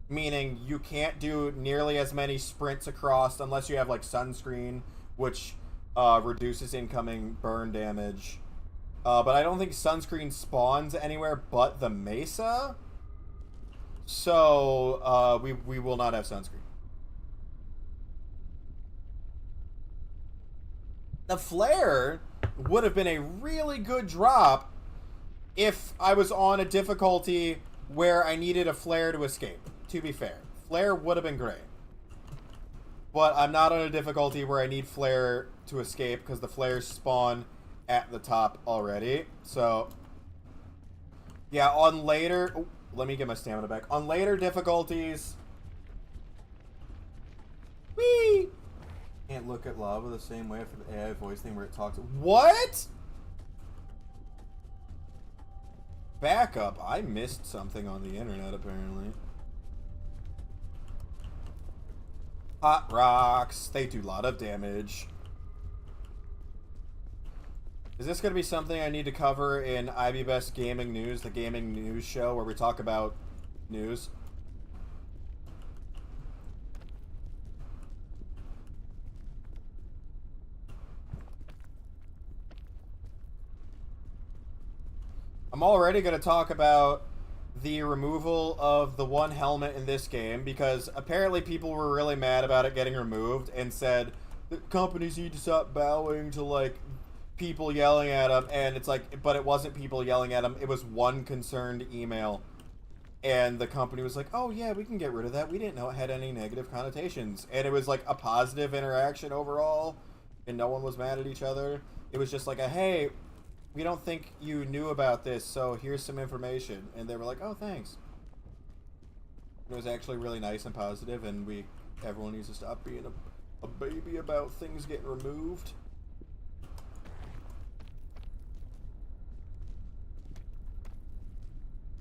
meaning you can't do nearly as many sprints across unless you have, like, sunscreen, which reduces incoming burn damage. But I don't think sunscreen spawns anywhere but the mesa. So, we will not have sunscreen. The flare would have been a really good drop if I was on a difficulty where I needed a flare to escape, to be fair. Flare would have been great. But I'm not on a difficulty where I need flare to escape because the flares spawn at the top already. So, yeah, on later... Oh, let me get my stamina back. On later difficulties... Whee! Can't look at lava the same way for the AI voice thing where it talks... What?! Back up. I missed something on the internet, apparently. Hot rocks. They do a lot of damage. Is this going to be something I need to cover in IB Best Gaming News, the gaming news show where we talk about news? I'm already going to talk about the removal of the one helmet in this game because apparently people were really mad about it getting removed and said the companies need to stop bowing to, like, people yelling at them. And it's like, but it wasn't people yelling at them. It was one concerned email. And the company was like, oh yeah, we can get rid of that. We didn't know it had any negative connotations. And it was like a positive interaction overall. And no one was mad at each other. It was just like a, hey, we don't think you knew about this, so here's some information. And they were like, oh, thanks. It was actually really nice and positive, and everyone needs to stop being a baby about things getting removed.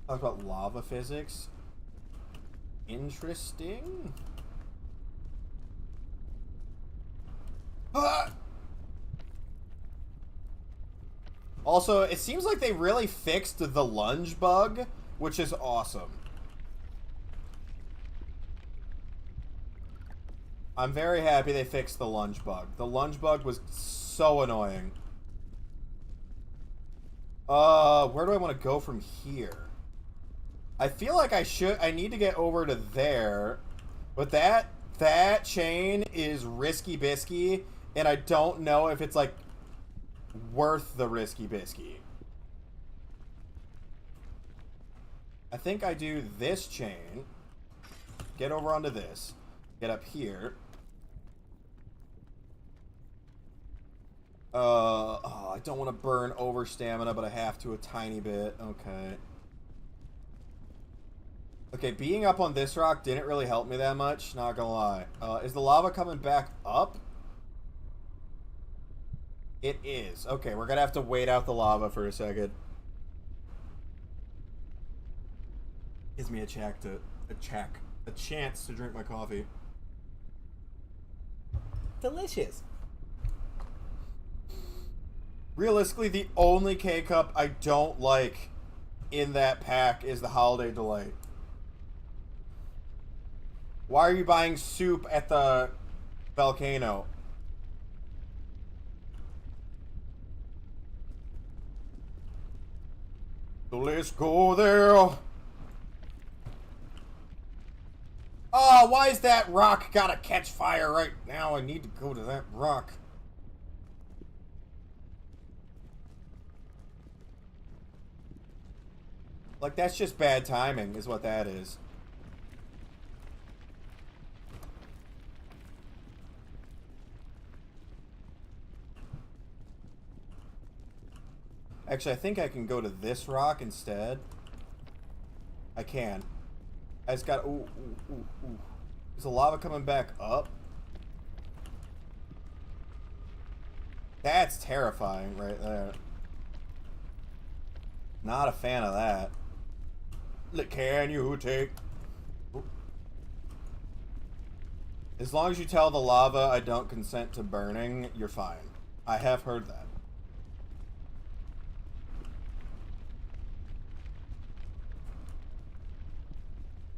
Talk about lava physics. Interesting. Ah! Also, it seems like they really fixed the lunge bug, which is awesome. I'm very happy they fixed the lunge bug. The lunge bug was so annoying. Where do I want to go from here? I feel like I need to get over to there, but that chain is risky bisky, and I don't know if it's like worth the risky bisky. I think I do this chain, get over onto this, get up here. Oh, I don't want to burn over stamina, but I have to a tiny bit. Okay. Okay, being up on this rock didn't really help me that much, not gonna lie. Is the lava coming back up? It is. Okay, we're gonna have to wait out the lava for a second. Gives me a chance to drink my coffee. Delicious. Realistically, the only K-Cup I don't like in that pack is the Holiday Delight. Why are you buying soup at the volcano? So let's go there. Oh, why is that rock gotta catch fire right now? I need to go to that rock. Like, that's just bad timing, is what that is. Actually, I think I can go to this rock instead. I can. I just got... Ooh, ooh, ooh, ooh. Is the lava coming back up? That's terrifying right there. Not a fan of that. Can you take... As long as you tell the lava I don't consent to burning, you're fine. I have heard that.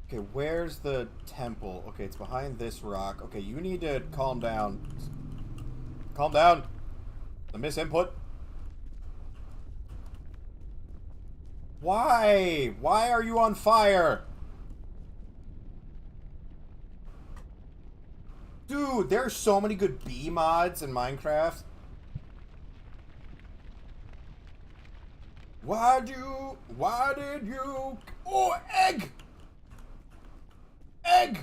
Okay, where's the temple? Okay, it's behind this rock. Okay, you need to calm down. Calm down. The misinput. Why? Why are you on fire? Dude, there's so many good bee mods in Minecraft. Why did you... Oh, egg! Egg!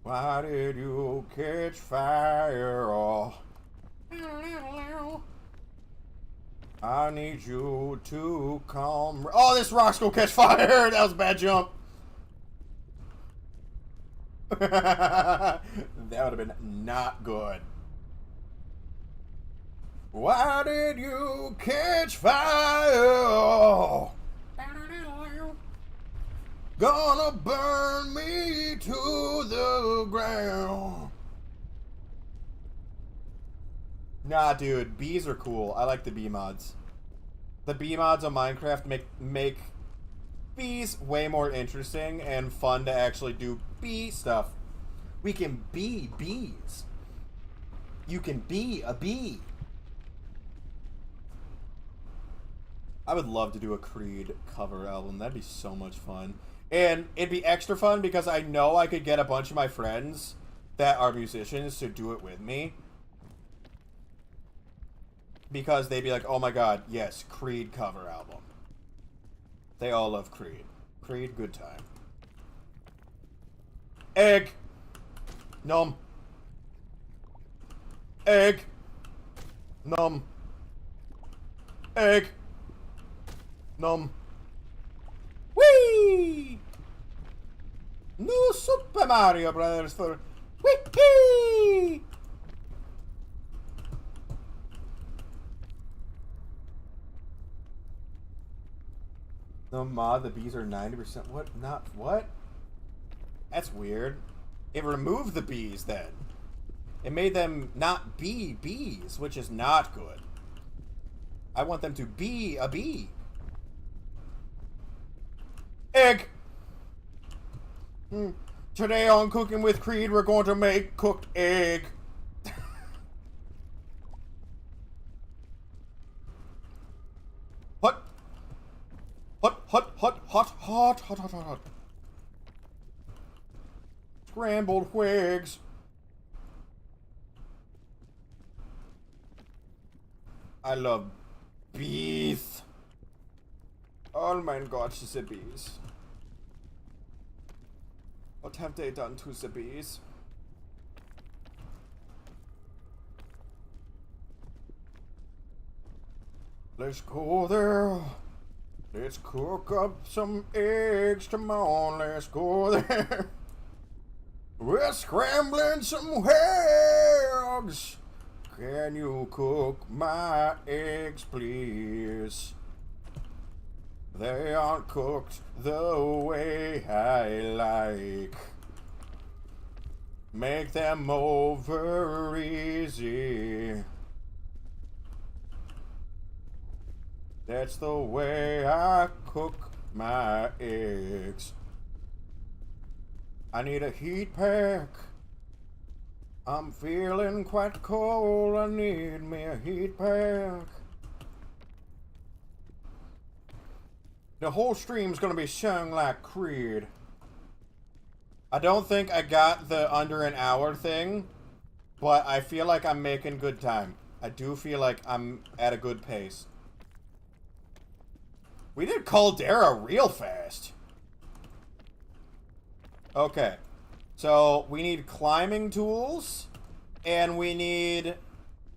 Why did you catch fire? Oh. I need you to calm... Oh, this rock's gonna catch fire! That was a bad jump. That would have been not good. Why did you catch fire? Gonna burn me to the ground. Nah, dude, bees are cool. I like the bee mods. The bee mods on Minecraft make bees way more interesting and fun to actually do bee stuff. We can be bees. You can be a bee. I would love to do a Creed cover album. That'd be so much fun. And it'd be extra fun because I know I could get a bunch of my friends that are musicians to do it with me. Because they'd be like, oh my god, yes, Creed cover album. They all love Creed. Creed, good time. Egg! Num. Egg! Num. Egg! Num. Whee! New Super Mario Brothers for Wiki! No mod, the bees are 90%. What? Not what? That's weird. It removed the bees then. It made them not be bees, which is not good. I want them to be a bee. Egg! Today on Cooking with Creed, we're going to make cooked egg. Hot. Hot, hot, hot, hot, hot, hot, hot, hot. Scrambled wigs. I love bees. Oh mein Gott, the bees. What have they done to the bees? Let's go there. Let's cook up some eggs. Come on, let's go there. We're scrambling some eggs. Can you cook my eggs, please? They aren't cooked the way I like. Make them over easy. That's the way I cook my eggs. I need a heat pack. I'm feeling quite cold. I need me a heat pack. The whole stream's gonna be sung like Creed. I don't think I got the under an hour thing, but I feel like I'm making good time. I do feel like I'm at a good pace. We did Caldera real fast. Okay. So, we need climbing tools, and we need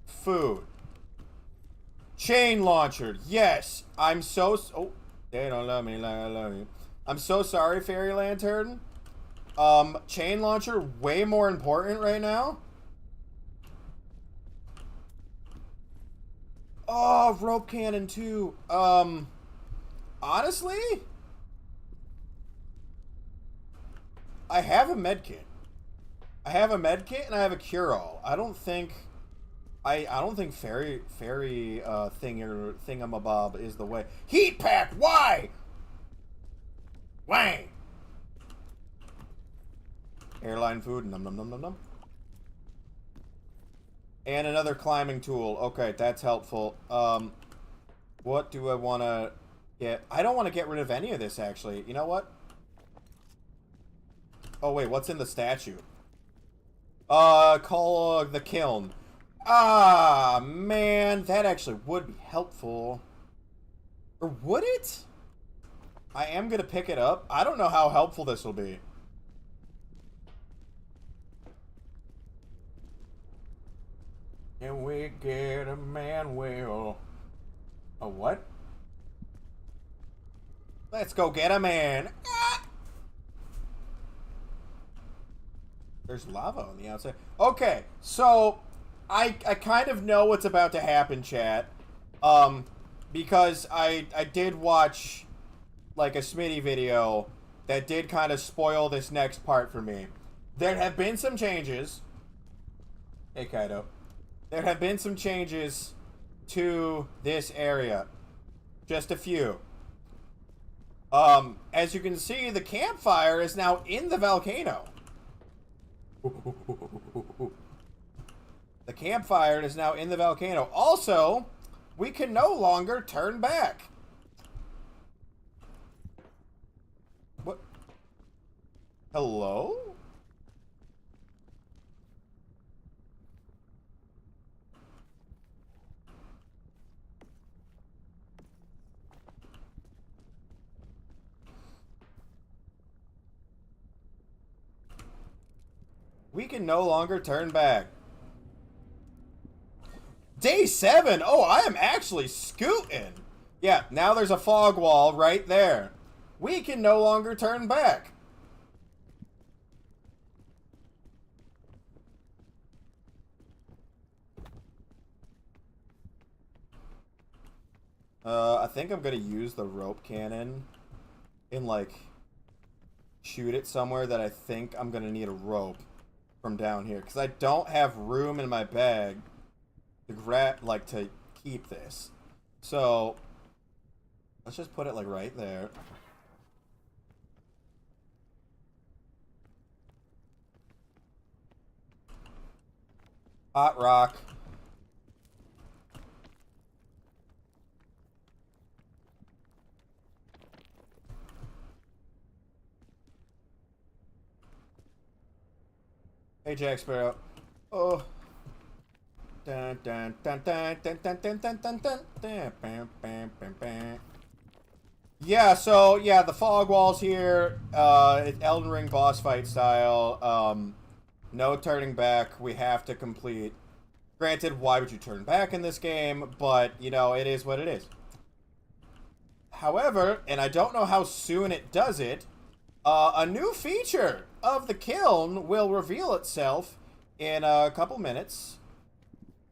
food. Chain launcher. Yes. I'm so... Oh, they don't love me like I love you. I'm so sorry, Fairy Lantern. Chain launcher, way more important right now. Oh, rope cannon too. Honestly, I have a medkit. I have a medkit and I have a cure-all. I don't think fairy thingamabob is the way. Heat pack. Why? Wang. Airline food. Num num num num num. And another climbing tool. Okay, that's helpful. What do I want to get? I don't want to get rid of any of this, actually. You know what? Oh, wait. What's in the statue? Call the kiln. Ah, man. That actually would be helpful. Or would it? I am going to pick it up. I don't know how helpful this will be. Can we get a Manuel? A what? Let's go get a man. Ah! There's lava on the outside. Okay, so I kind of know what's about to happen, chat. Because I did watch like a Smitty video that did kind of spoil this next part for me. There have been some changes. Hey, Kaido. There have been some changes to this area. Just a few. As you can see, the campfire is now in the volcano. The campfire is now in the volcano. Also, we can no longer turn back. What? Hello? We can no longer turn back. Day 7! Oh, I am actually scooting! Yeah, now there's a fog wall right there. We can no longer turn back. I think I'm gonna use the rope cannon and, like, shoot it somewhere that I think I'm gonna need a rope from down here, because I don't have room in my bag to to keep this. So let's just put it like right there. Hot rock. Hey, Jack Sparrow. Oh. Dun, dun, dun, dun, dun, dun, dun, dun, dun, dun, dun, bam, bam, bam, bam. Yeah, so, yeah, the fog walls here, it's Elden Ring boss fight style, no turning back, we have to complete. Granted, why would you turn back in this game, but, you know, it is what it is. However, and I don't know how soon it does it, a new feature of the kiln will reveal itself in a couple minutes.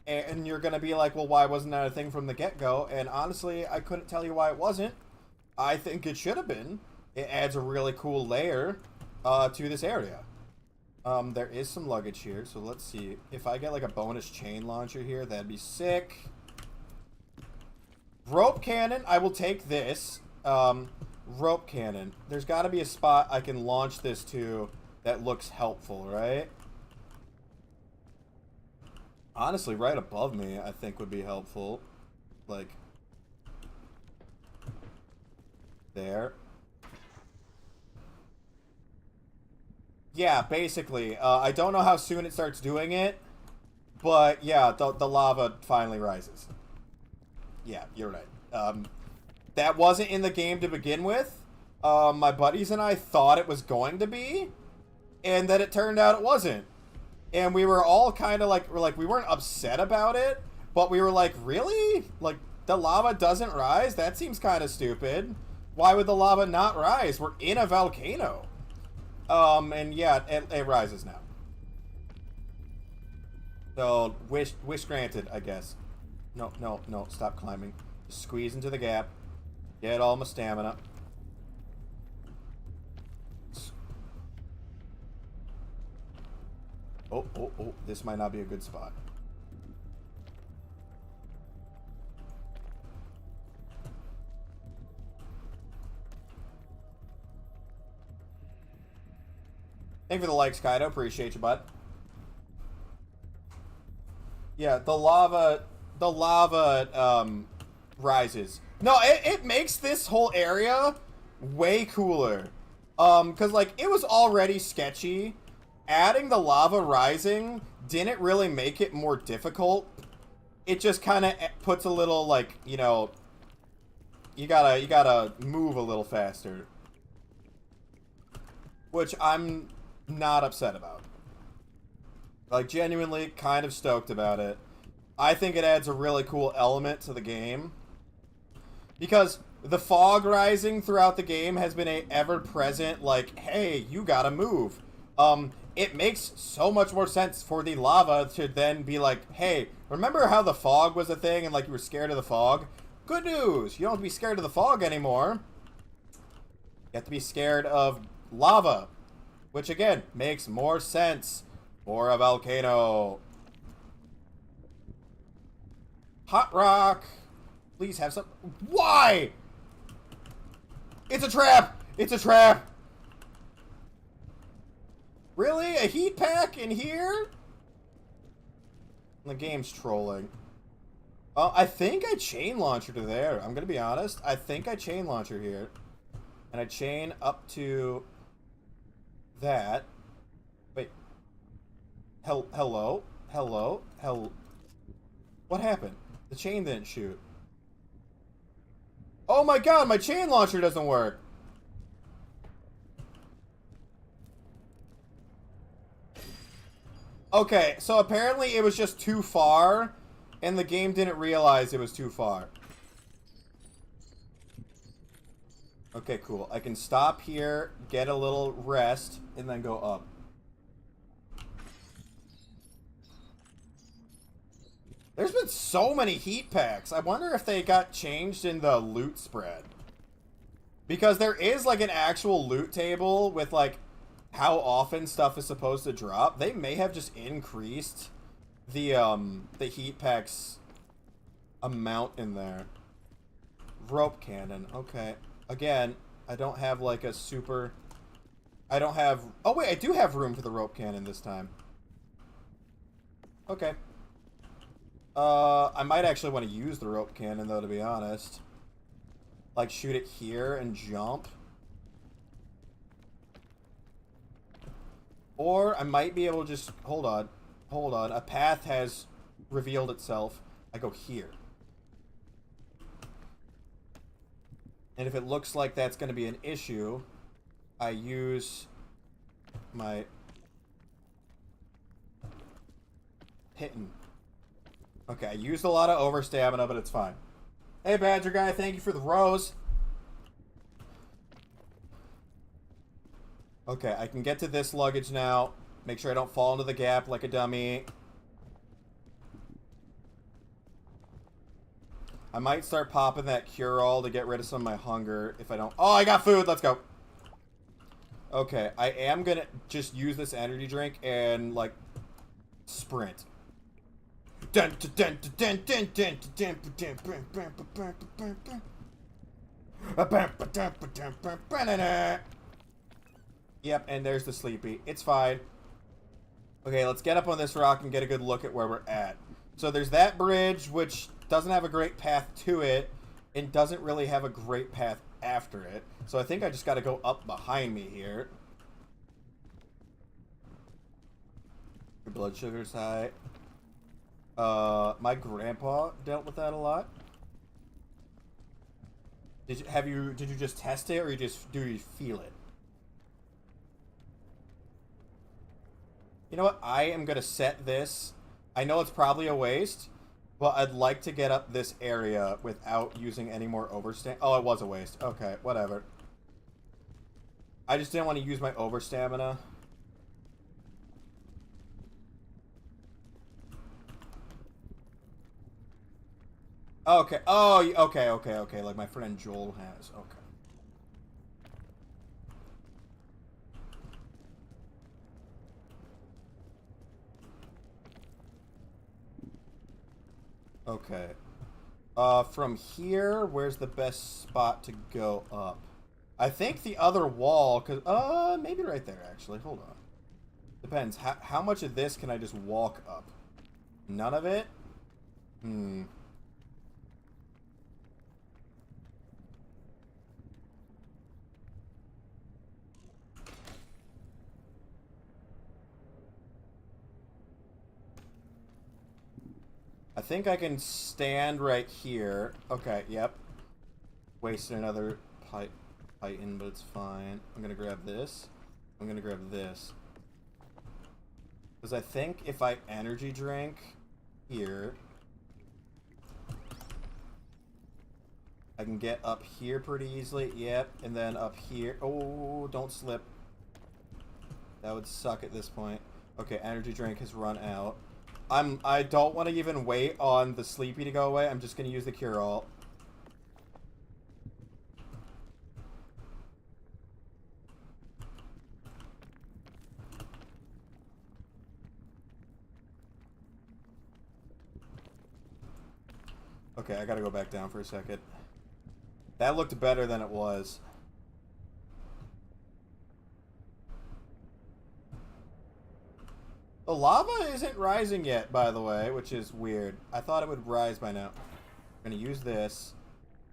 And you're going to be like, well, why wasn't that a thing from the get-go? And honestly, I couldn't tell you why it wasn't. I think it should have been. It adds a really cool layer to this area. There is some luggage here, so let's see. If I get like a bonus chain launcher here, that'd be sick. Rope cannon, I will take this. Rope cannon. There's got to be a spot I can launch this to that looks helpful, right? Honestly, right above me, I think would be helpful. Like, there. Yeah, basically. I don't know how soon it starts doing it, but yeah, the lava finally rises. Yeah, you're right. That wasn't in the game to begin with. My buddies and I thought it was going to be, and then it turned out it wasn't. And we were all kind of like, we weren't upset about it, but we were like, really? Like, The lava doesn't rise? That seems kind of stupid. Why would the lava not rise? We're in a volcano. And yeah, it rises now. So, wish granted, I guess. No, no, no, stop climbing. Just squeeze into the gap. Get all my stamina. Oh, oh, oh, this might not be a good spot. Thank you for the likes, Kaido. Appreciate you, bud. Yeah, the lava rises. No, it makes this whole area way cooler. Cause like it was already sketchy. Adding the lava rising didn't really make it more difficult. It just kind of puts a little like, you know, you gotta move a little faster. Which I'm not upset about. Like, genuinely kind of stoked about it. I think it adds a really cool element to the game. Because the fog rising throughout the game has been a ever-present, like, hey, you gotta move. It makes so much more sense for the lava to then be like, hey, remember how the fog was a thing and, like, you were scared of the fog? Good news! You don't have to be scared of the fog anymore. You have to be scared of lava. Which, again, makes more sense for a volcano. Hot rock. Please have some... Why? It's a trap! It's a trap! Really? A heat pack in here? The game's trolling. I think I chain launcher to there. I'm gonna be honest. I think I chain launcher here. And I chain up to... that. Wait. Hello? Hello? What happened? The chain didn't shoot. Oh my god, my chain launcher doesn't work! Okay, so apparently it was just too far, and the game didn't realize it was too far. Okay, cool. I can stop here, get a little rest, and then go up. There's been so many heat packs. I wonder if they got changed in the loot spread. Because there is, like, an actual loot table with, like, how often stuff is supposed to drop. They may have just increased the heat packs amount in there. Rope cannon. Okay. Again, I don't have, like, a super... I don't have... Oh, wait, I do have room for the rope cannon this time. Okay. I might actually want to use the rope cannon, though, to be honest. Like, shoot it here and jump. Or I might be able to just... Hold on. Hold on. A path has revealed itself. I go here. And if it looks like that's going to be an issue, I use my... hitting. Okay, I used a lot of over stamina, but it's fine. Hey, Badger Guy, thank you for the rose. Okay, I can get to this luggage now. Make sure I don't fall into the gap like a dummy. I might start popping that cure-all to get rid of some of my hunger if I don't... Oh, I got food! Let's go! Okay, I am gonna just use this energy drink and, like, sprint. Yep, and there's the sleepy. It's fine. Okay, let's get up on this rock and get a good look at where we're at. So there's that bridge, which doesn't have a great path to it, and doesn't really have a great path after it. So I think I just gotta go up behind me here. Your blood sugar's high. My grandpa dealt with that a lot. Did you just test it, or do you feel it? You know what? I am gonna set this. I know it's probably a waste, But I'd like to get up this area without using any more overstamina. Oh, it was a waste. Okay, whatever. I just didn't want to use my overstamina. Okay. Oh, okay. Like my friend Joel has. Okay. Okay. From here, where's the best spot to go up? I think the other wall, maybe right there, actually. Hold on. Depends. How much of this can I just walk up? None of it? Hmm. I think I can stand right here. Okay, yep. Wasted another Titan, but it's fine. I'm gonna grab this. I'm gonna grab this. Because I think if I energy drink here, I can get up here pretty easily. Yep, and then up here. Oh, don't slip. That would suck at this point. Okay, energy drink has run out. I don't want to even wait on the sleepy to go away. I'm just gonna use the cure all. Okay, I gotta go back down for a second. That looked better than it was. The lava isn't rising yet, by the way, which is weird. I thought it would rise by now. I'm gonna use this.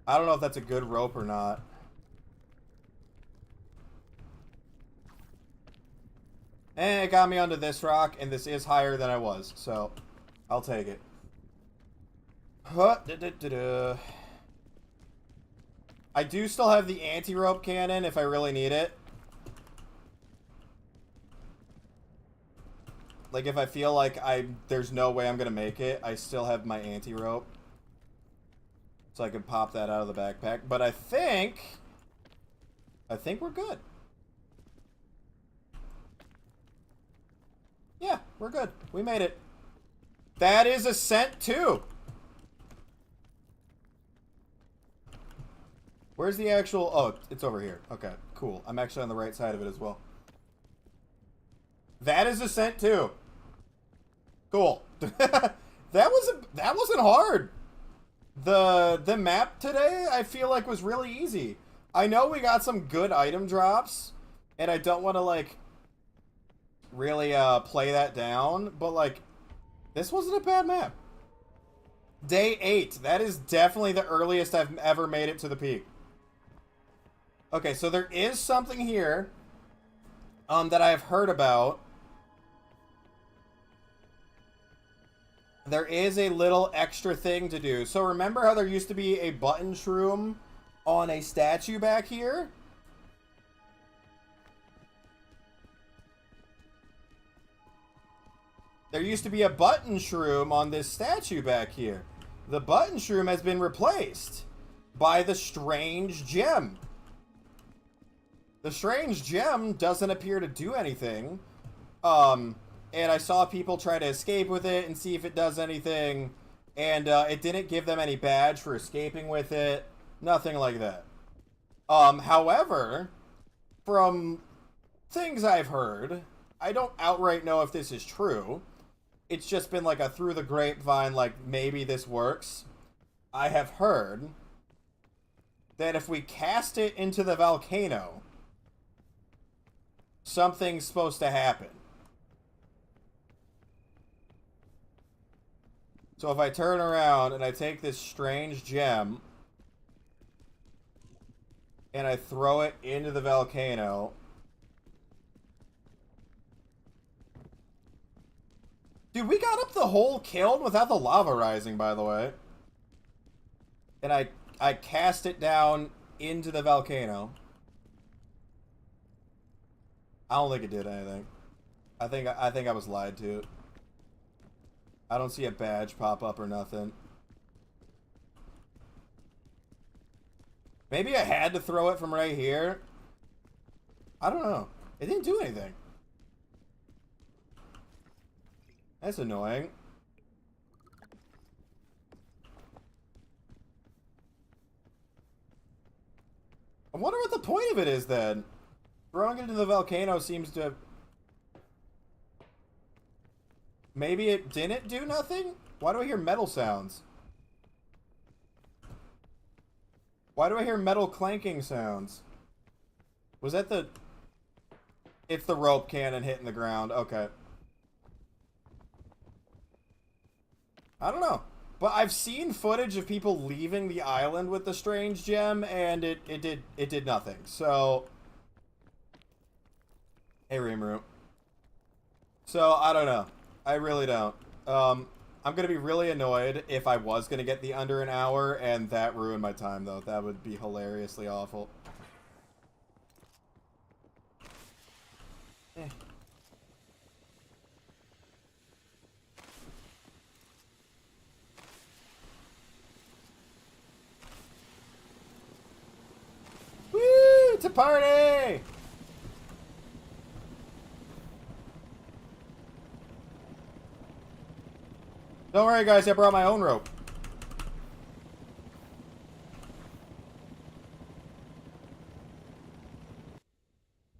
I don't know if that's a good rope or not. And it got me onto this rock, and this is higher than I was, so I'll take it. I do still have the anti-rope cannon if I really need it. Like, if I feel like there's no way I'm gonna make it, I still have my anti-rope. So I can pop that out of the backpack. But I think we're good. Yeah, we're good. We made it. That is Ascent 2. Where's the actual... Oh, it's over here. Okay, cool. I'm actually on the right side of it as well. That is Ascent 2. Cool. that wasn't hard. The map today, I feel like, was really easy. I know we got some good item drops, and I don't want to, like, really play that down, but, like, this wasn't a bad map. Day 8. That is definitely the earliest I've ever made it to the peak. Okay, so there is something here that I've heard about. There is a little extra thing to do. So remember how there used to be a button shroom on a statue back here? There used to be a button shroom on this statue back here. The button shroom has been replaced by the strange gem. The strange gem doesn't appear to do anything. And I saw people try to escape with it and see if it does anything. And it didn't give them any badge for escaping with it. Nothing like that. However, from things I've heard, I don't outright know if this is true. It's just been like a through the grapevine, like, maybe this works. I have heard that if we cast it into the volcano, something's supposed to happen. So if I turn around and I take this strange gem and I throw it into the volcano, dude, we got up the whole kiln without the lava rising, by the way. And I cast it down into the volcano. I don't think it did anything. I think I was lied to. I don't see a badge pop up or nothing. Maybe I had to throw it from right here. I don't know. It didn't do anything. That's annoying. I wonder what the point of it is then. Throwing it into the volcano seems to have... Maybe it didn't do nothing? Why do I hear metal sounds? Why do I hear metal clanking sounds? Was that the... It's the rope cannon hitting the ground. Okay. I don't know. But I've seen footage of people leaving the island with the strange gem, and it did nothing. So... Hey, Rimuru. So, I don't know. I really don't. I'm gonna be really annoyed if I was gonna get the under an hour, and that ruined my time, though. That would be hilariously awful. Eh. Woo! It's a party! Don't worry, guys. I brought my own rope.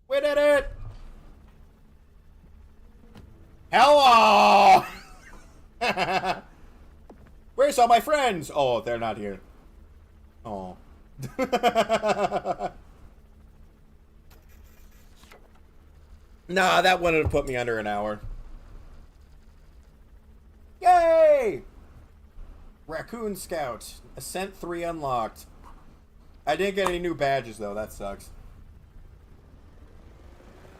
We did it! Hello! Where's all my friends? Oh, they're not here. Oh. Nah, that wouldn't have put me under an hour. Yay! Raccoon Scout. Ascent 3 unlocked. I didn't get any new badges, though. That sucks.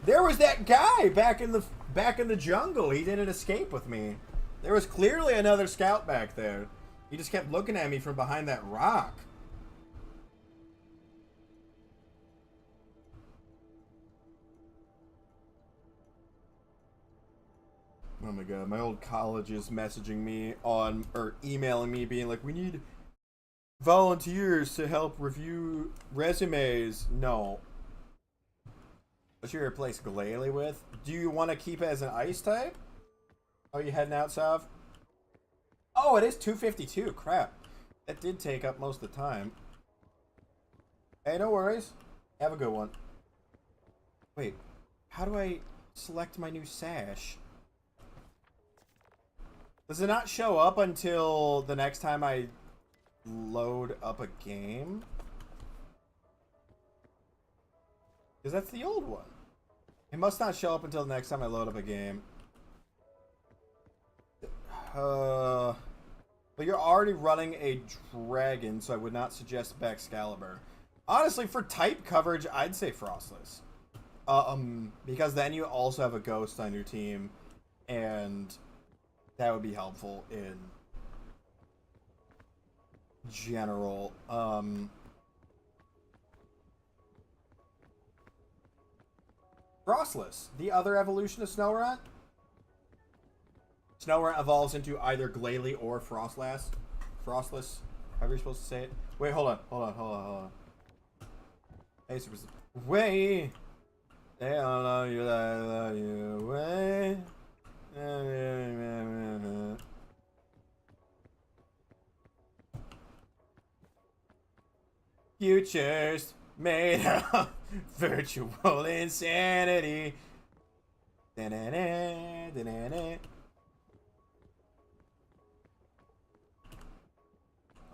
There was that guy back in the jungle. He didn't escape with me. There was clearly another scout back there. He just kept looking at me from behind that rock. Oh my god, my old college is messaging me on, or emailing me being like, we need volunteers to help review resumes. No. What should you replace Glalie with? Do you want to keep it as an ice type? Oh, you heading out south? Oh, it is 252. Crap. That did take up most of the time. Hey, no worries. Have a good one. Wait, how do I select my new sash? Does it not show up until the next time I load up a game? Because that's the old one. It must not show up until the next time I load up a game. But you're already running a dragon, so I would not suggest Baxcalibur. Honestly, for type coverage, I'd say Frostless. Because then you also have a ghost on your team, and that would be helpful in general. Frostless, the other evolution of Snorunt. Snorunt evolves into either Glalie or Frostless. Frostless, however you're supposed to say it. Wait, hold on. Hey, Super... Wait! They don't know you, I love you. Wait. Futures made of virtual insanity. Da-na-na, da-na-na.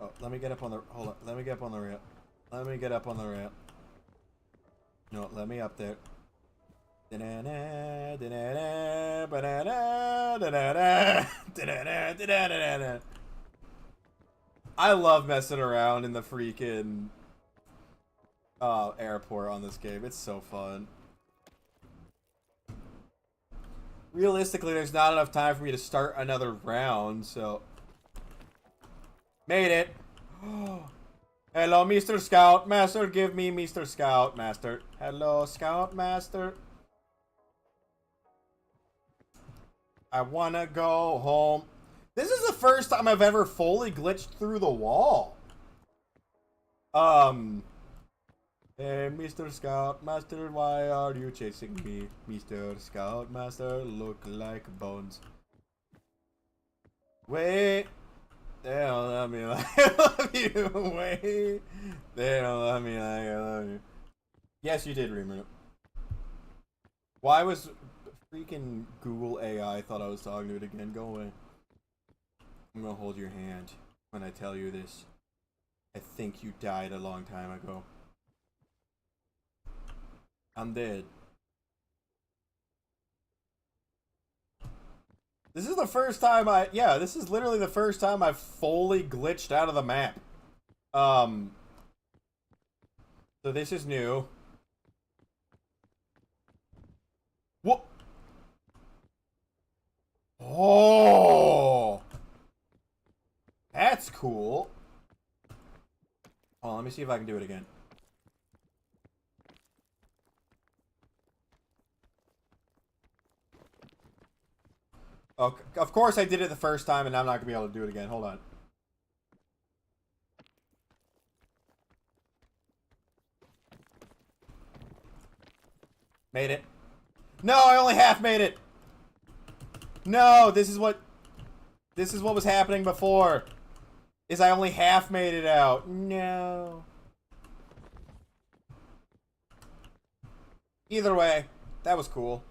Oh, let me get up on the... Hold on. Let me get up on the ramp. Let me get up on the ramp. No, let me up there. Da-na-na, da-na-na, ba-na-na, da-na-na, da-na-na, da-na-na. I love messing around in the freaking airport on this game. It's so fun. Realistically, there's not enough time for me to start another round, so... Made it! Hello, Mr. Scoutmaster. Give me Mr. Scoutmaster. Hello, Scoutmaster. I wanna go home. This is the first time I've ever fully glitched through the wall. Hey, Mr. Scoutmaster, why are you chasing me? Mr. Scoutmaster, look like bones. Wait. They don't love me like I love you. Wait. They don't love me like I love you. Yes, you did, Reamer. Why was freaking Google AI thought I was talking to it again? Go away. I'm gonna hold your hand when I tell you this. I think you died a long time ago. I'm dead. This is the first time this is literally the first time I've fully glitched out of the map. So this is new. What? Oh! That's cool. Oh, let me see if I can do it again. Oh, of course I did it the first time, and I'm not going to be able to do it again. Hold on. Made it. No, I only half made it. No, this is what was happening before. Is I only half made it out. No. Either way, that was cool.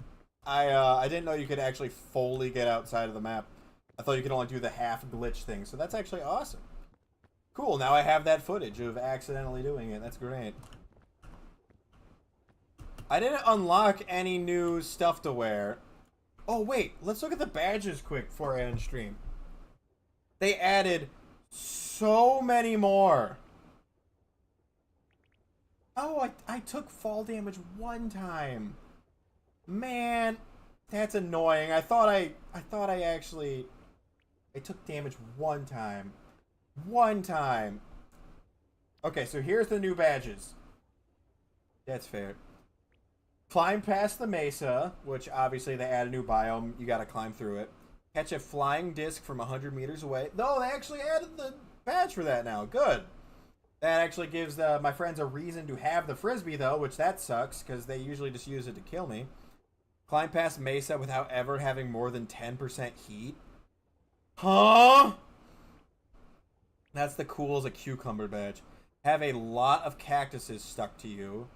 I didn't know you could actually fully get outside of the map. I thought you could only do the half glitch thing, so that's actually awesome. Cool, now I have that footage of accidentally doing it. That's great. I didn't unlock any new stuff to wear. Oh, wait. Let's look at the badges quick before I end stream. They added so many more. Oh, I took fall damage one time. Man, that's annoying. I thought I actually... I took damage one time. One time. Okay, so here's the new badges. That's fair. Climb past the mesa, which obviously they add a new biome. You gotta climb through it. Catch a flying disc from 100 meters away. No, they actually added the badge for that now. Good. That actually gives my friends a reason to have the frisbee, though, which that sucks, because they usually just use it to kill me. Climb past mesa without ever having more than 10% heat. Huh? That's the cool as a cucumber badge. Have a lot of cactuses stuck to you.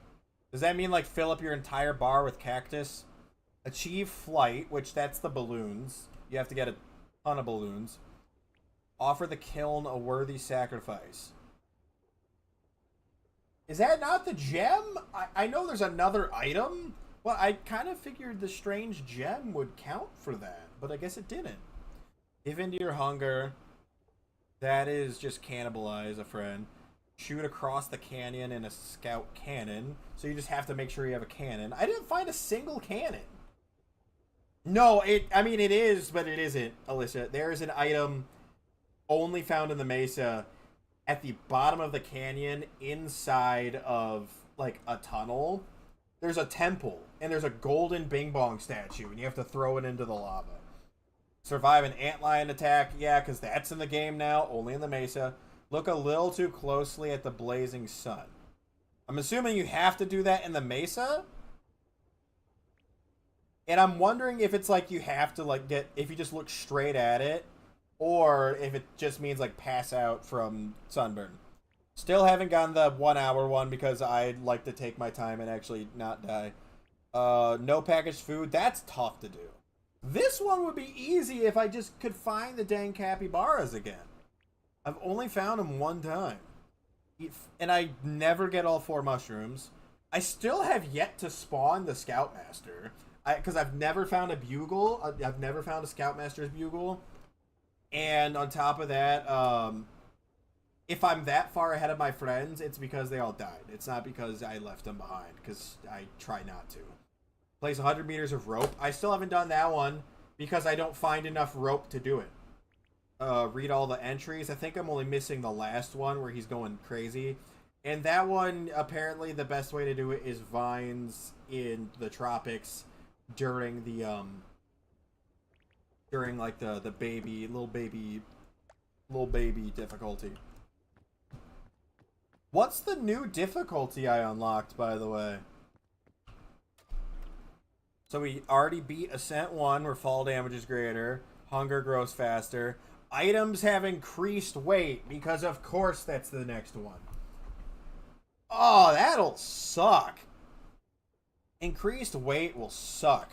Does that mean, like, fill up your entire bar with cactus? Achieve flight, which that's the balloons. You have to get a ton of balloons. Offer the kiln a worthy sacrifice. Is that not the gem? I know there's another item. Well, I kind of figured the strange gem would count for that, but I guess it didn't. Give into your hunger. That is just cannibalize a friend. Shoot across the canyon in a scout cannon. So you just have to make sure you have a cannon. I didn't find a single cannon. No, I mean, it is, but it isn't, Alyssa. There is an item only found in the mesa at the bottom of the canyon inside of, like, a tunnel. There's a temple, and there's a golden Bing Bong statue, and you have to throw it into the lava. Survive an antlion attack. Yeah, because that's in the game now, only in the mesa. Look a little too closely at the blazing sun. I'm assuming you have to do that in the mesa? And I'm wondering if it's like you have to like if you just look straight at it, or if it just means like pass out from sunburn. Still haven't gotten the 1 hour one because I'd like to take my time and actually not die. No packaged food. That's tough to do. This one would be easy if I just could find the dang capybaras again. I've only found them one time. And I never get all 4 mushrooms. I still have yet to spawn the Scoutmaster. Because I've never found a bugle. I've never found a Scoutmaster's bugle. And on top of that, if I'm that far ahead of my friends, it's because they all died. It's not because I left them behind, because I try not to. Place 100 meters of rope. I still haven't done that one because I don't find enough rope to do it. Read all the entries. I think I'm only missing the last one where he's going crazy. And that one, apparently the best way to do it is vines in the tropics during the during like the little baby difficulty. What's the new difficulty I unlocked, by the way? So we already beat Ascent 1, where fall damage is greater, hunger grows faster, items have increased weight, because of course that's the next one. Oh, that'll suck. Increased weight will suck.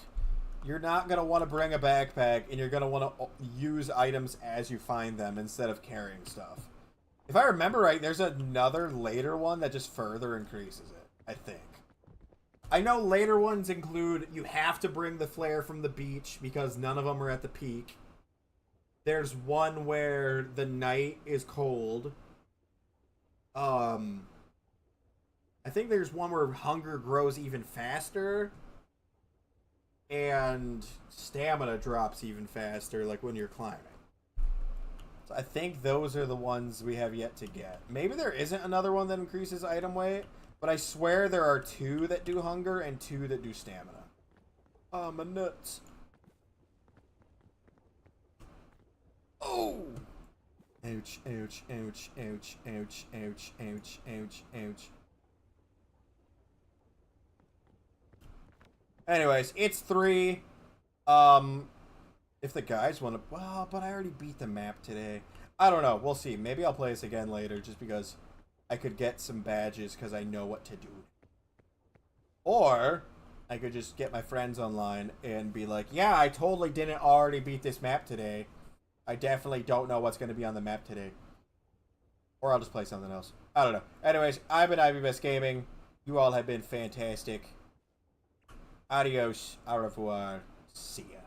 You're not going to want to bring a backpack, and you're going to want to use items as you find them instead of carrying stuff. If I remember right, there's another later one that just further increases it, I think. I know later ones include you have to bring the flare from the beach because none of them are at the peak. There's one where the night is cold. I think there's one where hunger grows even faster. And stamina drops even faster, like when you're climbing. So I think those are the ones we have yet to get. Maybe there isn't another one that increases item weight, but I swear there are 2 that do hunger and 2 that do stamina. Oh, my nuts. Oh! Ouch, ouch, ouch, ouch, ouch, ouch, ouch, ouch, ouch. Anyways, it's 3. If the guys want to... Well, but I already beat the map today. I don't know. We'll see. Maybe I'll play this again later just because I could get some badges because I know what to do. Or I could just get my friends online and be like, yeah, I totally didn't already beat this map today. I definitely don't know what's going to be on the map today. Or I'll just play something else. I don't know. Anyways, I've been IvyBest Gaming. You all have been fantastic. Adios, au revoir, see ya.